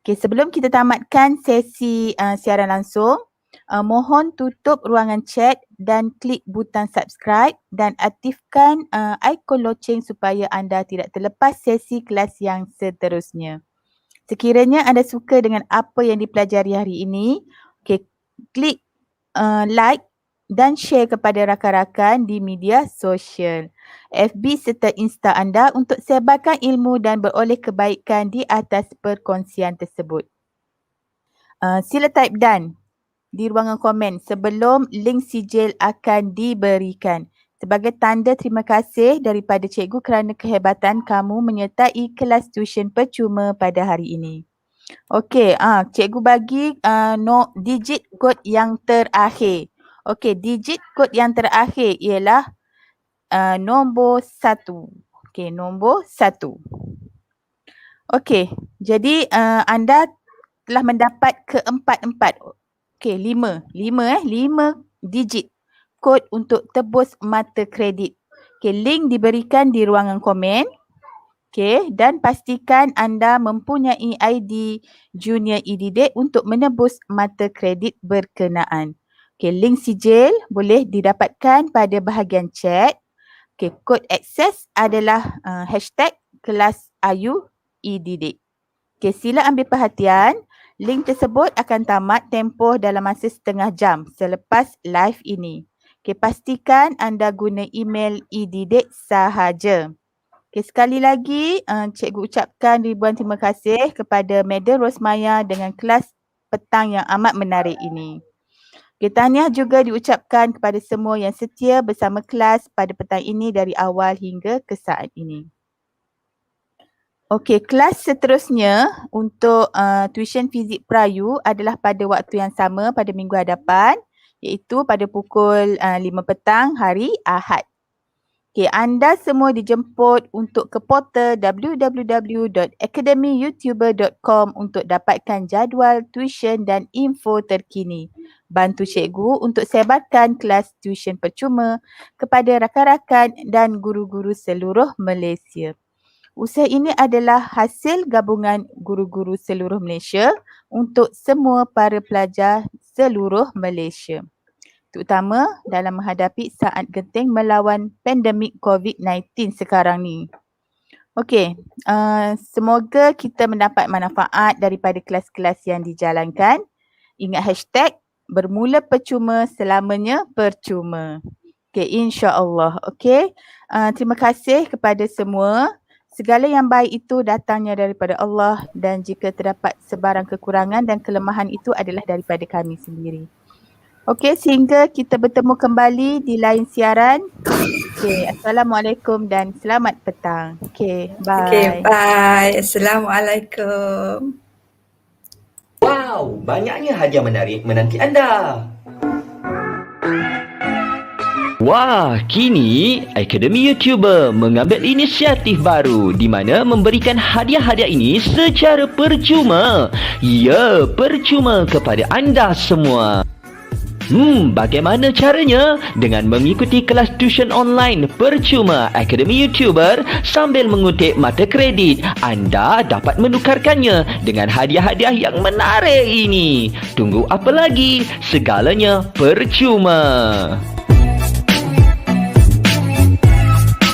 Okay, sebelum kita tamatkan sesi siaran langsung, mohon tutup ruangan chat dan klik butang subscribe dan aktifkan ikon loceng supaya anda tidak terlepas sesi kelas yang seterusnya. Sekiranya anda suka dengan apa yang dipelajari hari ini, okay, klik like dan share kepada rakan-rakan di media sosial, FB serta Insta anda untuk sebarkan ilmu dan beroleh kebaikan di atas perkongsian tersebut. Sila type dan di ruangan komen sebelum link sijil akan diberikan sebagai tanda terima kasih daripada cikgu kerana kehebatan kamu menyertai kelas tuisyen percuma pada hari ini. Okey, cikgu bagi digit kod yang terakhir. Okey, digit kod yang terakhir ialah nombor 1. Okey, nombor 1. Okey, jadi anda telah mendapat keempat-empat. Okey, 5 digit kod untuk tebus mata kredit. Okey, link diberikan di ruangan komen. Okey, dan pastikan anda mempunyai ID Junior e-Didik untuk menebus mata kredit berkenaan. Link sijil boleh didapatkan pada bahagian chat. Kod akses adalah hashtag kelas AYU e-didik. Sila ambil perhatian, link tersebut akan tamat tempoh dalam masa setengah jam selepas live ini. Pastikan anda guna email e-didik sahaja. Sekali lagi, cikgu ucapkan ribuan terima kasih kepada Madam Rosmaya dengan kelas petang yang amat menarik ini. Tahniah juga diucapkan kepada semua yang setia bersama kelas pada petang ini dari awal hingga ke saat ini. Kelas seterusnya untuk tuition fizik pra-AYU adalah pada waktu yang sama pada minggu hadapan, iaitu pada pukul 5 petang hari Ahad. Anda semua dijemput untuk ke portal www.academyyoutuber.com untuk dapatkan jadual tuition dan info terkini. Bantu cikgu untuk sebarkan kelas tuition percuma kepada rakan-rakan dan guru-guru seluruh Malaysia. Usaha ini adalah hasil gabungan guru-guru seluruh Malaysia untuk semua para pelajar seluruh Malaysia, terutama dalam menghadapi saat genting melawan pandemik COVID-19 sekarang ni. Semoga kita mendapat manfaat daripada kelas-kelas yang dijalankan. Ingat hashtag bermula percuma, selamanya percuma. InsyaAllah. Terima kasih kepada semua. Segala yang baik itu datangnya daripada Allah dan jika terdapat sebarang kekurangan dan kelemahan itu adalah daripada kami sendiri. Sehingga kita bertemu kembali di lain siaran. Assalamualaikum dan selamat petang. Bye. Bye. Assalamualaikum. Wow, banyaknya hadiah menarik menanti anda. Wah, kini Akademi YouTuber mengambil inisiatif baru di mana memberikan hadiah-hadiah ini secara percuma. Ya, percuma kepada anda semua. Bagaimana caranya? Dengan mengikuti kelas tuition online percuma Akademi YouTuber sambil mengutip mata kredit, anda dapat menukarkannya dengan hadiah-hadiah yang menarik ini. Tunggu apa lagi? Segalanya percuma.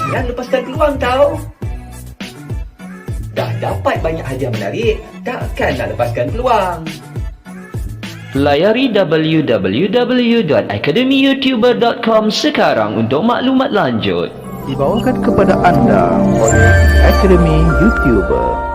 Jangan lepaskan peluang tau. Dah dapat banyak hadiah menarik, takkan nak lepaskan peluang. Layari www.academyyoutuber.com sekarang untuk maklumat lanjut. Dibawakan kepada anda oleh Akademi YouTuber.